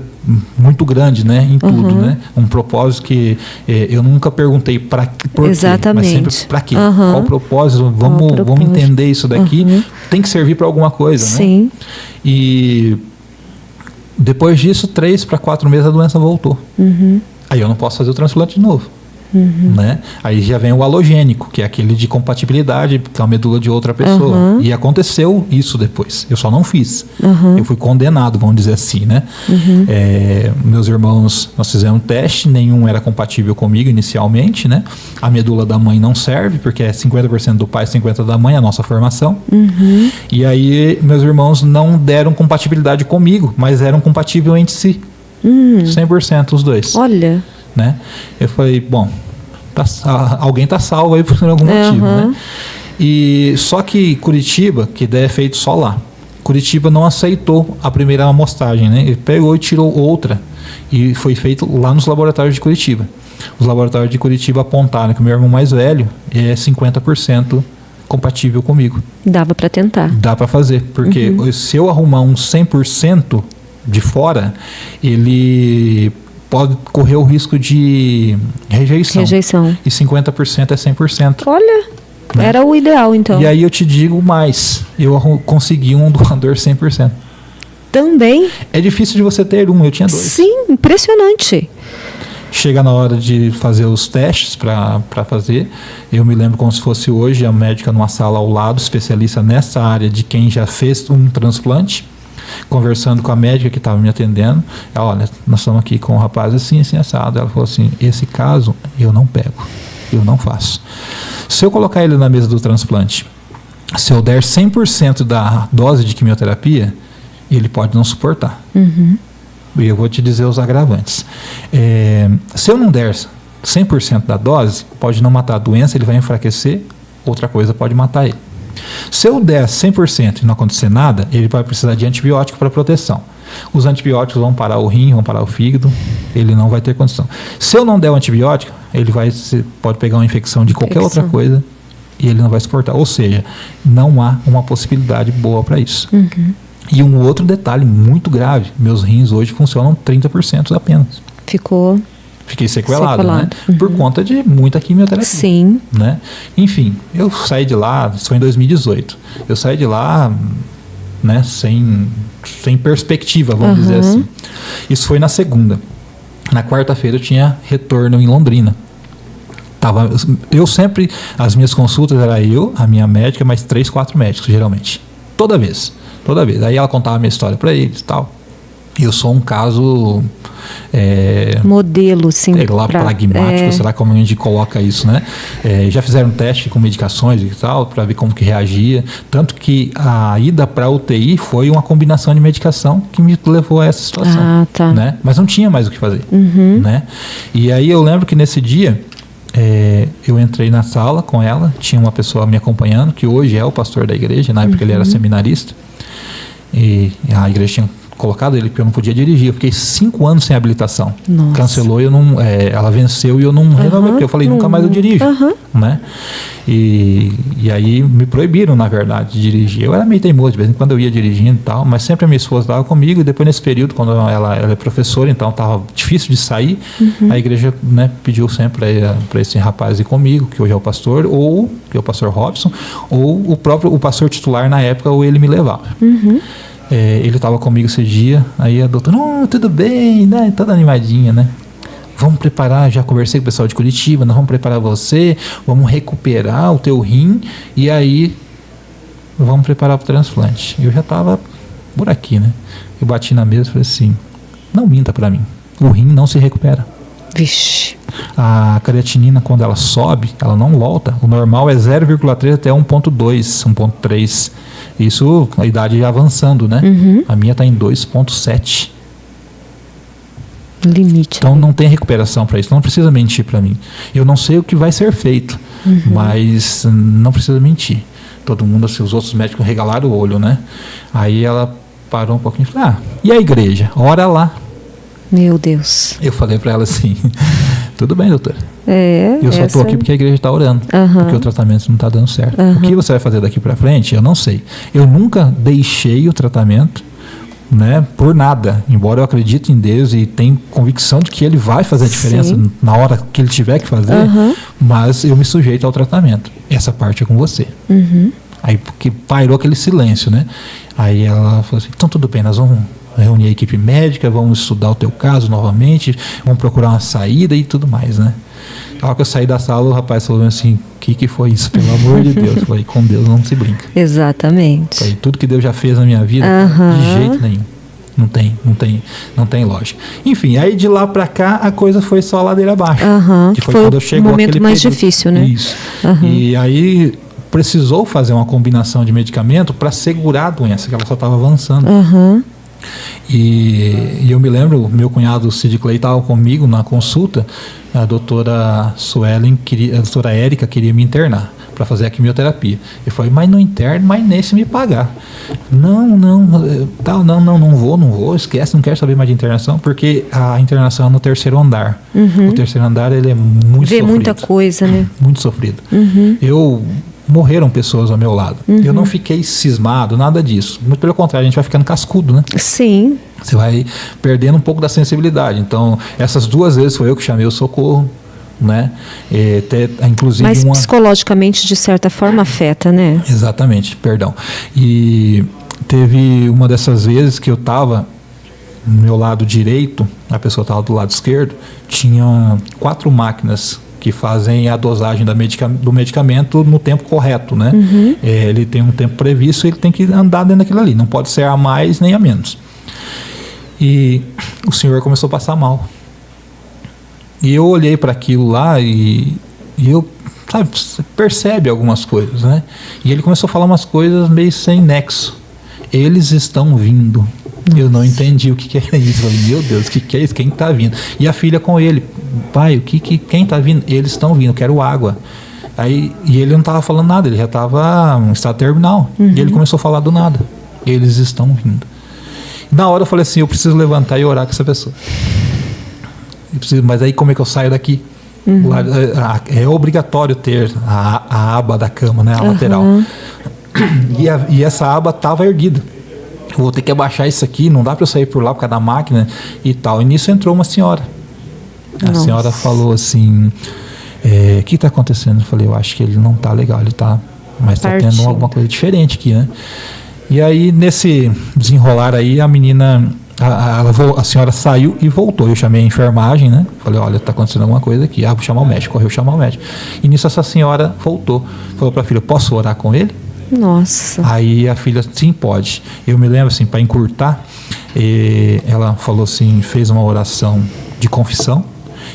muito grande, né, em tudo, né? Um propósito que eu nunca perguntei por Exatamente. quê, mas sempre para quê? Qual o propósito? Vamos entender isso daqui. Tem que servir para alguma coisa, Sim. né? E depois disso, 3 para 4 meses a doença voltou. Aí eu não posso fazer o transplante de novo. Né? Aí já vem o alogênico, que é aquele de compatibilidade com a medula de outra pessoa. E aconteceu isso depois. Eu só não fiz. Eu fui condenado, vamos dizer assim, né? Meus irmãos, nós fizemos um teste, nenhum era compatível comigo inicialmente, né? A medula da mãe não serve, porque é 50% do pai, 50% da mãe, a nossa formação. E aí meus irmãos não deram compatibilidade comigo, mas eram compatíveis entre si. 100% os dois. Olha. Né? Eu falei, bom, alguém tá salvo aí por algum motivo, né? E só que Curitiba, que daí é feito só lá, Curitiba não aceitou a primeira amostragem, né? Ele pegou e tirou outra e foi feito lá nos laboratórios de Curitiba. Os laboratórios de Curitiba apontaram que o meu irmão mais velho é 50% compatível comigo. Dava para tentar. Dá para fazer, porque se eu arrumar um 100% de fora, ele pode correr o risco de rejeição. E 50% é 100%. Olha, né? Era o ideal, então. E aí eu te digo mais, eu consegui um doador 100%. Também? É difícil de você ter um, eu tinha 2. Sim, impressionante. Chega na hora de fazer os testes para fazer. Eu me lembro como se fosse hoje, a médica numa sala ao lado, especialista nessa área de quem já fez um transplante. Conversando com a médica que estava me atendendo, ela, olha, nós estamos aqui com um rapaz assim, assim, assado. Ela falou assim, esse caso eu não pego, eu não faço. Se eu colocar ele na mesa do transplante, se eu der 100% da dose de quimioterapia, ele pode não suportar. E eu vou te dizer os agravantes. Se eu não der 100% da dose, pode não matar a doença, ele vai enfraquecer, outra coisa pode matar ele. Se eu der 100% e não acontecer nada, ele vai precisar de antibiótico para proteção. Os antibióticos vão parar o rim, vão parar o fígado, ele não vai ter condição. Se eu não der o antibiótico, ele pode pegar uma infecção de qualquer outra coisa e ele não vai suportar. Ou seja, não há uma possibilidade boa para isso. E um outro detalhe muito grave, meus rins hoje funcionam 30% apenas. Fiquei sequelado. Né? Por conta de muita quimioterapia. Sim. Né? Enfim, eu saí de lá, isso foi em 2018. Eu saí de lá, né, sem perspectiva, vamos dizer assim. Isso foi na segunda. Na quarta-feira eu tinha retorno em Londrina. Eu sempre, as minhas consultas era eu, a minha médica, mais 3, 4 médicos, geralmente. Toda vez. Aí ela contava a minha história para eles e tal. Eu sou um caso modelo, sim, pragmático, será como a gente coloca isso, né? Já fizeram teste com medicações e tal, para ver como que reagia, tanto que a ida para a UTI foi uma combinação de medicação que me levou a essa situação, né? Mas não tinha mais o que fazer, né? E aí eu lembro que nesse dia eu entrei na sala com ela, tinha uma pessoa me acompanhando, que hoje é o pastor da igreja, na época ele era seminarista, e a igreja tinha colocado ele porque eu não podia dirigir. Eu fiquei 5 anos sem habilitação. Nossa. Cancelou e eu não, ela venceu e eu não renovei, porque eu falei, nunca mais eu dirijo. Né? E aí me proibiram, na verdade, de dirigir. Eu era meio teimoso, de vez em quando eu ia dirigindo e tal, mas sempre a minha esposa estava comigo, e depois nesse período, quando ela é professora, então estava difícil de sair, a igreja, né, pediu sempre para esse rapaz ir comigo, que hoje é o pastor, ou que é o pastor Robson, ou o pastor titular na época, ou ele me levava. Ele estava comigo esse dia, aí a doutora, tudo bem, né? Toda animadinha, né? Vamos preparar, já conversei com o pessoal de Curitiba, nós vamos preparar você, vamos recuperar o teu rim, e aí vamos preparar para o transplante. Eu já estava por aqui, né? Eu bati na mesa e falei assim, não minta para mim, o rim não se recupera. Vixe. A creatinina, quando ela sobe, ela não volta. O normal é 0,3 até 1,2, 1,3. Isso, a idade já avançando, né? A minha está em 2,7. Limite. Então não tem recuperação para isso. Não precisa mentir para mim. Eu não sei o que vai ser feito, mas não precisa mentir. Todo mundo, assim, os outros médicos regalaram o olho, né? Aí ela parou um pouquinho e falou, e a igreja? Ora lá. Meu Deus. Eu falei para ela assim, tudo bem, doutora. Eu só estou aqui porque a igreja está orando, porque o tratamento não está dando certo. O que você vai fazer daqui para frente, eu não sei. Eu nunca deixei o tratamento né, por nada, embora eu acredite em Deus e tenha convicção de que Ele vai fazer a diferença na hora que Ele tiver que fazer, mas eu me sujeito ao tratamento. Essa parte é com você. Aí porque pairou aquele silêncio, né? Aí ela falou assim, então tudo bem, nós vamos reunir a equipe médica, vamos estudar o teu caso novamente, vamos procurar uma saída e tudo mais, né? Na hora que eu saí da sala, o rapaz falou assim, o que foi isso? Pelo amor de Deus. Eu falei, com Deus não se brinca. Exatamente. Falei, tudo que Deus já fez na minha vida, de jeito nenhum. Não tem lógica. Enfim, aí de lá pra cá a coisa foi só ladeira abaixo. Que foi quando chegou o momento mais difícil, né? Isso. E aí precisou fazer uma combinação de medicamento para segurar a doença, que ela só estava avançando. E eu me lembro, meu cunhado Cid Clay estava comigo na consulta, a doutora Suelen, a doutora Érica queria me internar para fazer a quimioterapia. Eu falei, mas não interno, mas nem se me pagar. Não vou, esquece, não quero saber mais de internação, porque a internação é no terceiro andar. O terceiro andar, ele é muito sofrido. Vê muita coisa, né? Muito sofrido. Morreram pessoas ao meu lado. Eu não fiquei cismado, nada disso. Muito pelo contrário, a gente vai ficando cascudo, né? Sim. Você vai perdendo um pouco da sensibilidade. Então, essas 2 vezes foi eu que chamei o socorro, né? Inclusive mas psicologicamente, de certa forma, afeta, né? Exatamente, perdão. E teve uma dessas vezes que eu estava no meu lado direito, a pessoa estava do lado esquerdo, tinha 4 máquinas que fazem a dosagem do medicamento no tempo correto, né? Ele tem um tempo previsto, ele tem que andar dentro daquilo ali, não pode ser a mais nem a menos. E o senhor começou a passar mal. E eu olhei para aquilo lá e eu, sabe, você percebe algumas coisas, né? E ele começou a falar umas coisas meio sem nexo. Eles estão vindo. Nossa. Eu não entendi o que é isso. Eu falei, meu Deus, o que é isso? Quem está vindo? E a filha com ele, pai, quem está vindo? Eles estão vindo, eu quero água. E ele não estava falando nada, ele já estava em estado terminal. E ele começou a falar do nada. Eles estão vindo. Na hora eu falei assim, eu preciso levantar e orar com essa pessoa. Mas aí como é que eu saio daqui? É obrigatório ter a aba da cama, né? A lateral. E essa aba estava erguida. Eu vou ter que abaixar isso aqui, não dá para eu sair por lá por causa da máquina e tal. E nisso entrou uma senhora. A senhora falou assim, o que está acontecendo? Eu falei, eu acho que ele não está legal, mas está tendo alguma coisa diferente aqui, né? E aí, nesse desenrolar aí, a menina, a senhora saiu e voltou. Eu chamei a enfermagem, né? Falei, olha, está acontecendo alguma coisa aqui. Vou chamar o médico. Correu chamar o médico. E nisso essa senhora voltou. Falou para a filha, posso orar com ele? Nossa. Aí a filha, sim, pode. Eu me lembro, assim, para encurtar, ela falou assim, fez uma oração de confissão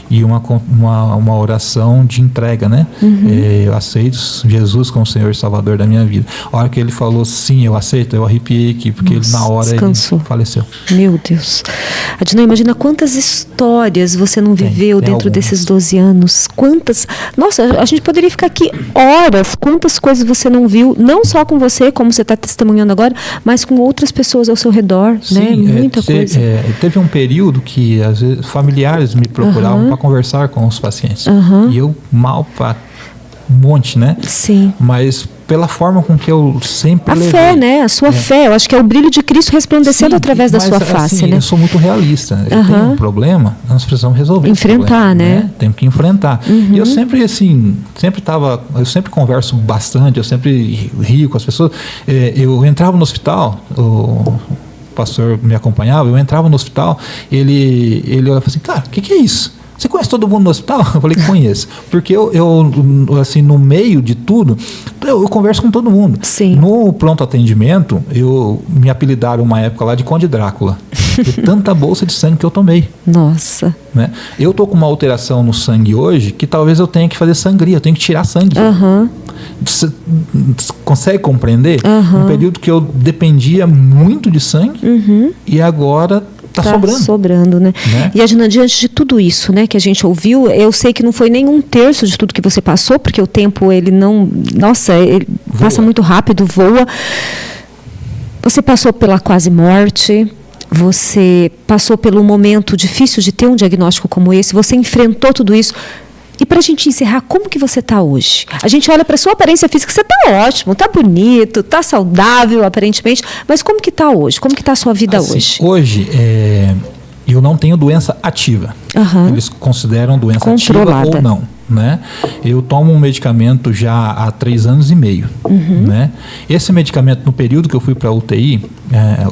e uma oração de entrega, né? Eu aceito Jesus como Senhor e Salvador da minha vida. A hora que ele falou sim, eu aceito, eu arrepiei aqui, porque ele, na hora descansou. Ele faleceu. Meu Deus. Adinã, imagina quantas histórias você não viveu dentro algumas. Desses 12 anos. Quantas... Nossa, a gente poderia ficar aqui horas. Quantas coisas você não viu, não só com você, como você está testemunhando agora, mas com outras pessoas ao seu redor, né? Muita coisa. Teve um período que, às vezes, familiares me procuravam para conversar com os pacientes. E eu mal para um monte, né? Sim. Mas pela forma com que eu sempre levei. Fé, né? A sua fé. Eu acho que é o brilho de Cristo resplandecendo através da sua face, assim, né? Eu sou muito realista. Eu tenho um problema, nós precisamos resolver. Enfrentar, né? Temos que enfrentar. E eu sempre, assim, eu sempre converso bastante, eu sempre rio com as pessoas. Eu entrava no hospital, o pastor me acompanhava, eu entrava no hospital, ele olhava assim, cara, o que é isso? Você conhece todo mundo no hospital? Eu falei que conheço. Porque eu, assim, no meio de tudo, eu converso com todo mundo. Sim. No pronto atendimento, me apelidaram uma época lá de Conde Drácula. De tanta bolsa de sangue que eu tomei. Nossa. Né? Eu tô com uma alteração no sangue hoje que talvez eu tenha que fazer sangria, eu tenho que tirar sangue. Você consegue compreender? Um período que eu dependia muito de sangue e agora... Tá sobrando, né? E Adinã, diante de tudo isso, né, que a gente ouviu, eu sei que não foi nem 1/3 de tudo que você passou, porque o tempo, ele não... Nossa, ele passa muito rápido, voa. Você passou pela quase morte, você passou pelo momento difícil de ter um diagnóstico como esse, você enfrentou tudo isso. E pra gente encerrar, como que você tá hoje? A gente olha pra sua aparência física, você tá ótimo, tá bonito, tá saudável, aparentemente, mas como que tá hoje? Como que tá a sua vida hoje? Hoje, eu não tenho doença ativa. Eles consideram doença ativa ou não, né? Eu tomo um medicamento já há 3 anos e meio, né? Esse medicamento, no período que eu fui para a UTI,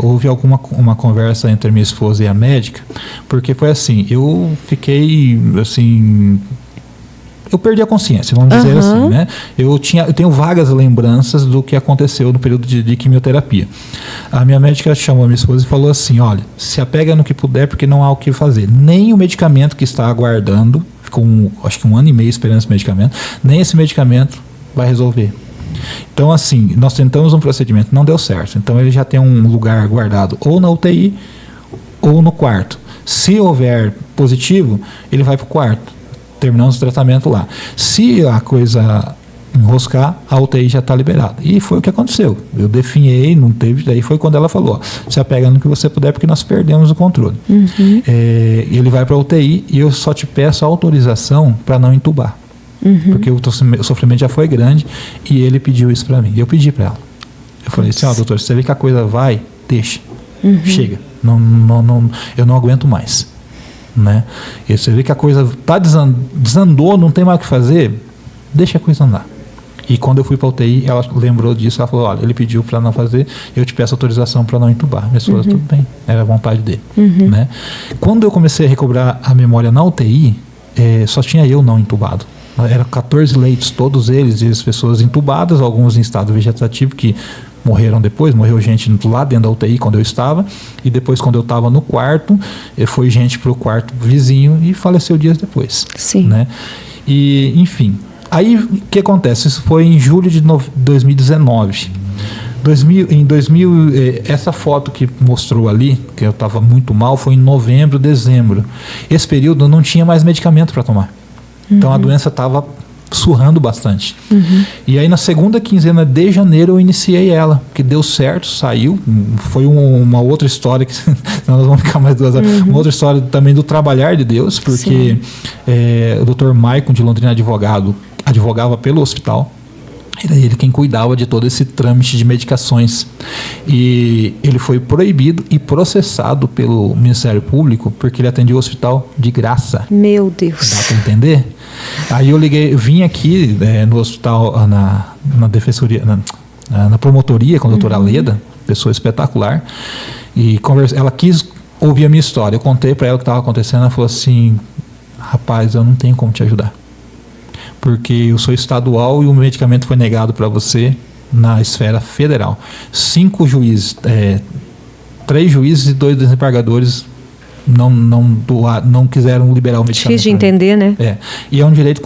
houve uma conversa entre a minha esposa e a médica, porque foi assim, eu fiquei, assim... Eu perdi a consciência, vamos dizer assim, né? Eu tenho vagas lembranças do que aconteceu no período de quimioterapia. A minha médica chamou a minha esposa e falou assim, olha, se apega no que puder porque não há o que fazer. Nem o medicamento que está aguardando, ficou acho que 1 ano e meio esperando esse medicamento, nem esse medicamento vai resolver. Então, assim, nós tentamos um procedimento, não deu certo. Então, ele já tem um lugar guardado ou na UTI ou no quarto. Se houver positivo, ele vai para o quarto. Terminamos o tratamento lá. Se a coisa enroscar, a UTI já está liberada. E foi o que aconteceu. Eu definhei, não teve. Daí foi quando ela falou: ó, se apega no que você puder, porque nós perdemos o controle. Ele vai para a UTI e eu só te peço a autorização para não entubar. Porque o sofrimento já foi grande e ele pediu isso para mim. Eu pedi para ela. Eu falei assim: ó, doutor, se você vê que a coisa vai, deixa. Chega. Eu não aguento mais. Né? E você vê que a coisa desandou, não tem mais o que fazer, deixa a coisa andar. E quando eu fui para a UTI, ela lembrou disso, ela falou: olha, ele pediu para não fazer, eu te peço autorização para não entubar. Minha esposa, tudo bem, era a vontade dele. Né? Quando eu comecei a recobrar a memória na UTI, só tinha eu não entubado. Eram 14 leitos, todos eles, e as pessoas entubadas, alguns em estado vegetativo, que morreram depois, morreu gente lá dentro da UTI quando eu estava, e depois quando eu estava no quarto, foi gente para o quarto vizinho e faleceu dias depois. Sim. Né? E, enfim, aí o que acontece? Isso foi em julho de 2019. Essa foto que mostrou ali, que eu estava muito mal, foi em novembro, dezembro. Esse período eu não tinha mais medicamento para tomar. Então a doença estava surrando bastante. E aí na segunda quinzena de janeiro eu iniciei ela, que deu certo, saiu. Foi uma outra história, que senão nós vamos ficar mais 2 horas. Uma outra história também do trabalhar de Deus, porque o Dr. Maicon de Londrina, advogava pelo hospital. Era ele quem cuidava de todo esse trâmite de medicações. E ele foi proibido e processado pelo Ministério Público porque ele atendia o hospital de graça. Meu Deus. Dá para entender? Aí eu vim aqui no hospital, na defensoria, na promotoria com a doutora Leda, pessoa espetacular, e ela quis ouvir a minha história. Eu contei para ela o que estava acontecendo, ela falou assim: rapaz, eu não tenho como te ajudar. Porque eu sou estadual e o medicamento foi negado para você na esfera federal. 5 juízes, 3 juízes e 2 desembargadores não quiseram liberar o medicamento. Difícil de entender, né? E é um direito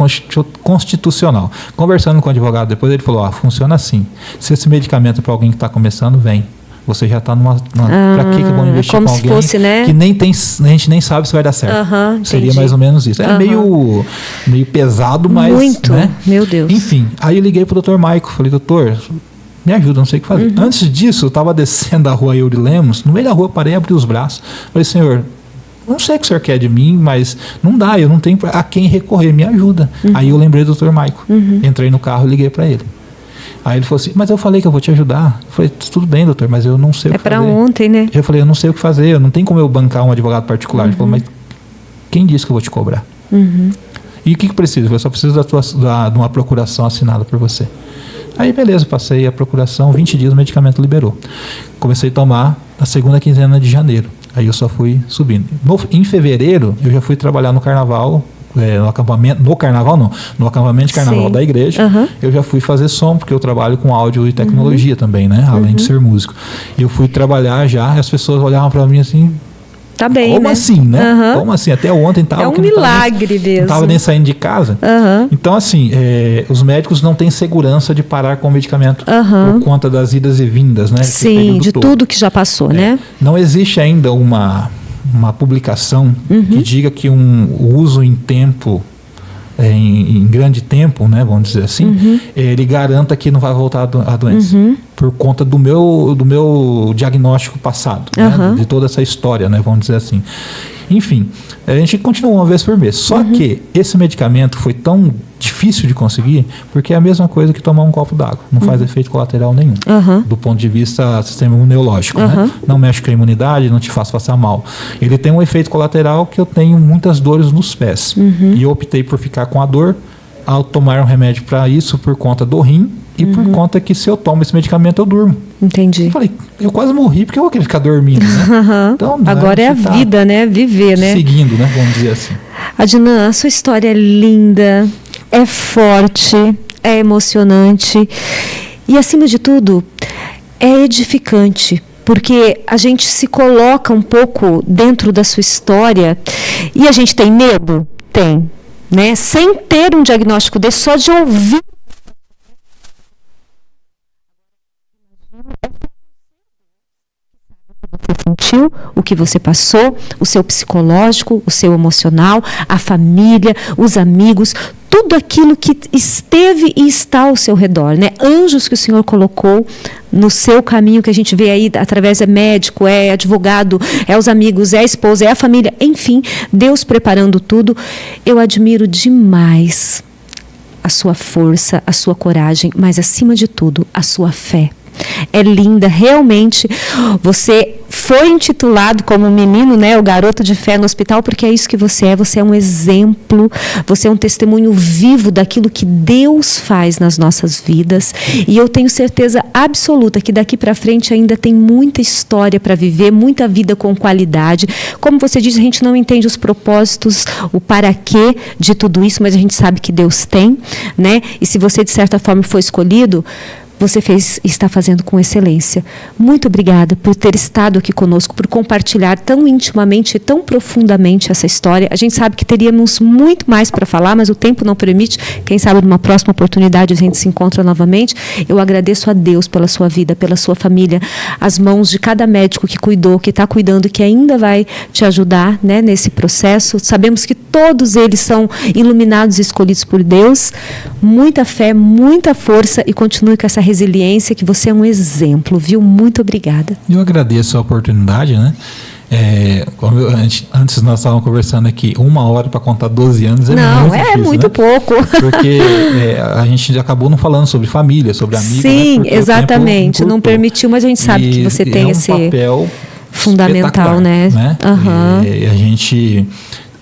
constitucional. Conversando com o advogado depois, ele falou: funciona assim. Se esse medicamento é para alguém que está começando, vem. Você já está numa... Para que eu vou investir como com alguém se fosse, né? Que a gente nem sabe se vai dar certo. Seria mais ou menos isso. É meio pesado, mas... Muito, né? Meu Deus. Não aí eu liguei pro Dr. Maico, falei: doutor, me ajuda, não sei o que fazer. Antes disso, eu estava descendo a rua Eury Lemos, no meio da rua parei, abri os braços, falei: senhor, não sei o que o senhor quer de mim, mas não dá, eu não tenho a quem recorrer, me ajuda. Aí eu lembrei do Dr. Maico, entrei no carro e liguei para ele. Aí ele falou assim: mas eu falei que eu vou te ajudar. Eu falei: tudo bem, doutor, mas eu não sei o que fazer. É para ontem, né? Eu falei: eu não sei o que fazer, eu não tenho como eu bancar um advogado particular. Ele falou: mas quem disse que eu vou te cobrar? E o que precisa? Eu só preciso de uma procuração assinada por você. Aí beleza, passei a procuração, 20 dias o medicamento liberou. Comecei a tomar na segunda quinzena de janeiro. Aí eu só fui subindo. Em fevereiro eu já fui trabalhar no carnaval. No acampamento de carnaval da igreja. Eu já fui fazer som, porque eu trabalho com áudio e tecnologia também, né? Além de ser músico. Eu fui trabalhar já, e as pessoas olhavam para mim assim: tá bem, como né? assim, né? Como assim? Até ontem tava... É um milagre mesmo. Não estava nem saindo de casa. Então, assim, os médicos não têm segurança de parar com o medicamento por conta das idas e vindas, né? Sim, de tudo que já passou, né? Não existe ainda uma publicação que diga que o uso em tempo, em grande tempo, né, vamos dizer assim, ele garanta que não vai voltar a doença. Por conta do meu diagnóstico passado, né, de toda essa história, né, vamos dizer assim. enfim, a gente continua uma vez por mês. Só que esse medicamento foi tão difícil de conseguir, porque é a mesma coisa que tomar um copo d'água. Não faz efeito colateral nenhum, do ponto de vista sistema imunológico. Né? Não mexe com a imunidade, não te faz passar mal. Ele tem um efeito colateral que eu tenho muitas dores nos pés. E eu optei por ficar com a dor ao tomar um remédio para isso por conta do rim e por conta que se eu tomo esse medicamento eu durmo. Entendi. Eu falei, eu quase morri porque eu vou querer ficar dormindo, né? Então, agora é a vida, né? Viver, né? Seguindo, né? Vamos dizer assim. Adnan, a sua história é linda, é forte, é emocionante e, acima de tudo, é edificante. Porque a gente se coloca um pouco dentro da sua história e a gente tem medo? Tem. Né? Sem ter um diagnóstico desse, só de ouvir. Você sentiu, o que você passou, o seu psicológico, o seu emocional, a família, os amigos, tudo aquilo que esteve e está ao seu redor, né? Anjos que o Senhor colocou no seu caminho, que a gente vê aí através é médico, é advogado, é os amigos, é a esposa, é a família, enfim, Deus preparando tudo. Eu admiro demais a sua força, a sua coragem, mas acima de tudo, a sua fé. É linda, realmente. Você foi intitulado como menino, né, o garoto de fé no hospital, porque é isso que você é. Você é um exemplo, você é um testemunho vivo daquilo que Deus faz nas nossas vidas. E eu tenho certeza absoluta que daqui para frente ainda tem muita história para viver, muita vida com qualidade. Como você diz, a gente não entende os propósitos, o para quê de tudo isso, mas a gente sabe que Deus tem, né? E se você de certa forma foi escolhido, você fez e está fazendo com excelência. Muito obrigada por ter estado aqui conosco, por compartilhar tão intimamente e tão profundamente essa história. A gente sabe que teríamos muito mais para falar, mas o tempo não permite. Quem sabe numa próxima oportunidade a gente se encontra novamente. Eu agradeço a Deus pela sua vida, pela sua família, as mãos de cada médico que cuidou, que está cuidando, que ainda vai te ajudar, né, nesse processo. Sabemos que todos eles são iluminados e escolhidos por Deus. Muita fé, muita força e continue com essa resiliência, que você é um exemplo, viu? Muito obrigada. Eu agradeço a oportunidade, né? Antes nós estávamos conversando aqui, 1 hora para contar 12 anos é não, muito é difícil, muito né? pouco. Porque a gente acabou não falando sobre família, sobre amigos. Sim, né? Exatamente. Não permitiu, mas a gente sabe que você tem esse papel fundamental, né? E a gente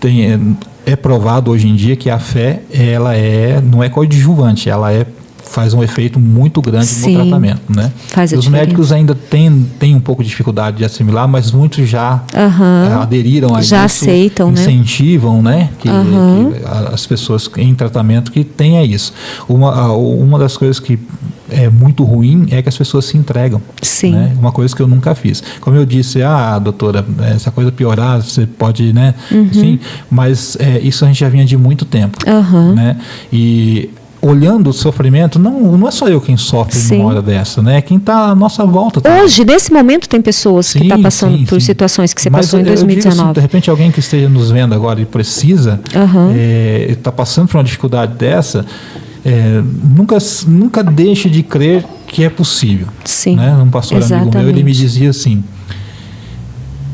tem, é provado hoje em dia que a fé, ela não é coadjuvante, ela faz um efeito muito grande no tratamento, né? Faz a Os diferença. médicos ainda têm um pouco de dificuldade de assimilar, mas muitos já aderiram a isso. Já aceitam, incentivam, né? Que as pessoas em tratamento que tenha isso. Uma das coisas que é muito ruim é que as pessoas se entregam. Sim. Né? Uma coisa que eu nunca fiz. Como eu disse, doutora, essa coisa piorar, você pode, né? Sim, mas isso a gente já vinha de muito tempo. Né? E olhando o sofrimento, não é só eu quem sofre numa hora dessa, né? Quem está à nossa volta também. Hoje, nesse momento, tem pessoas que estão passando por situações que você passou em 2019. Assim, de repente, alguém que esteja nos vendo agora e precisa, está passando por uma dificuldade dessa, nunca deixe de crer que é possível. Sim. Né? Um pastor amigo meu, ele me dizia assim: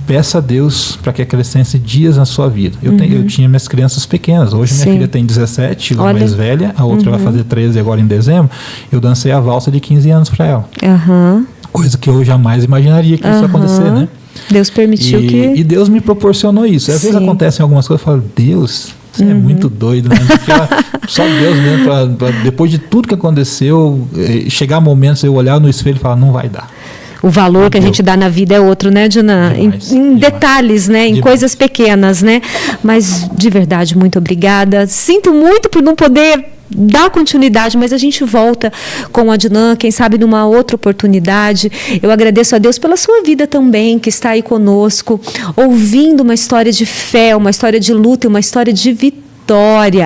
peça a Deus para que acrescente dias na sua vida. Eu tinha minhas crianças pequenas. Hoje minha filha tem 17, a mais velha, a outra vai fazer 13 agora em dezembro. Eu dancei a valsa de 15 anos para ela. Coisa que eu jamais imaginaria que isso ia acontecer, né? Deus permitiu E Deus me proporcionou isso. Às vezes acontecem algumas coisas, eu falo, Deus, você é muito doido, né? Porque só Deus mesmo, depois de tudo que aconteceu, chegar momentos eu olhar no espelho e falar, não vai dar. O valor que a gente dá na vida é outro, né, Adnan? Em detalhes, né? Em coisas pequenas, né? Mas, de verdade, muito obrigada. Sinto muito por não poder dar continuidade, mas a gente volta com o Adnan, quem sabe numa outra oportunidade. Eu agradeço a Deus pela sua vida também, que está aí conosco, ouvindo uma história de fé, uma história de luta, uma história de vitória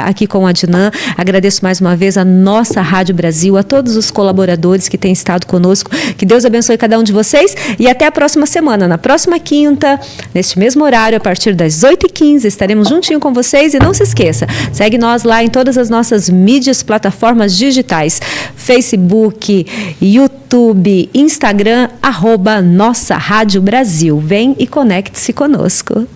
aqui com o Adnan. Agradeço mais uma vez a nossa Rádio Brasil, a todos os colaboradores que têm estado conosco. Que Deus abençoe cada um de vocês e até a próxima semana. Na próxima quinta, neste mesmo horário, a partir das 8h15, estaremos juntinho com vocês. E não se esqueça, segue nós lá em todas as nossas mídias, plataformas digitais, Facebook, YouTube, Instagram, @Nossa Rádio Brasil. Vem e conecte-se conosco.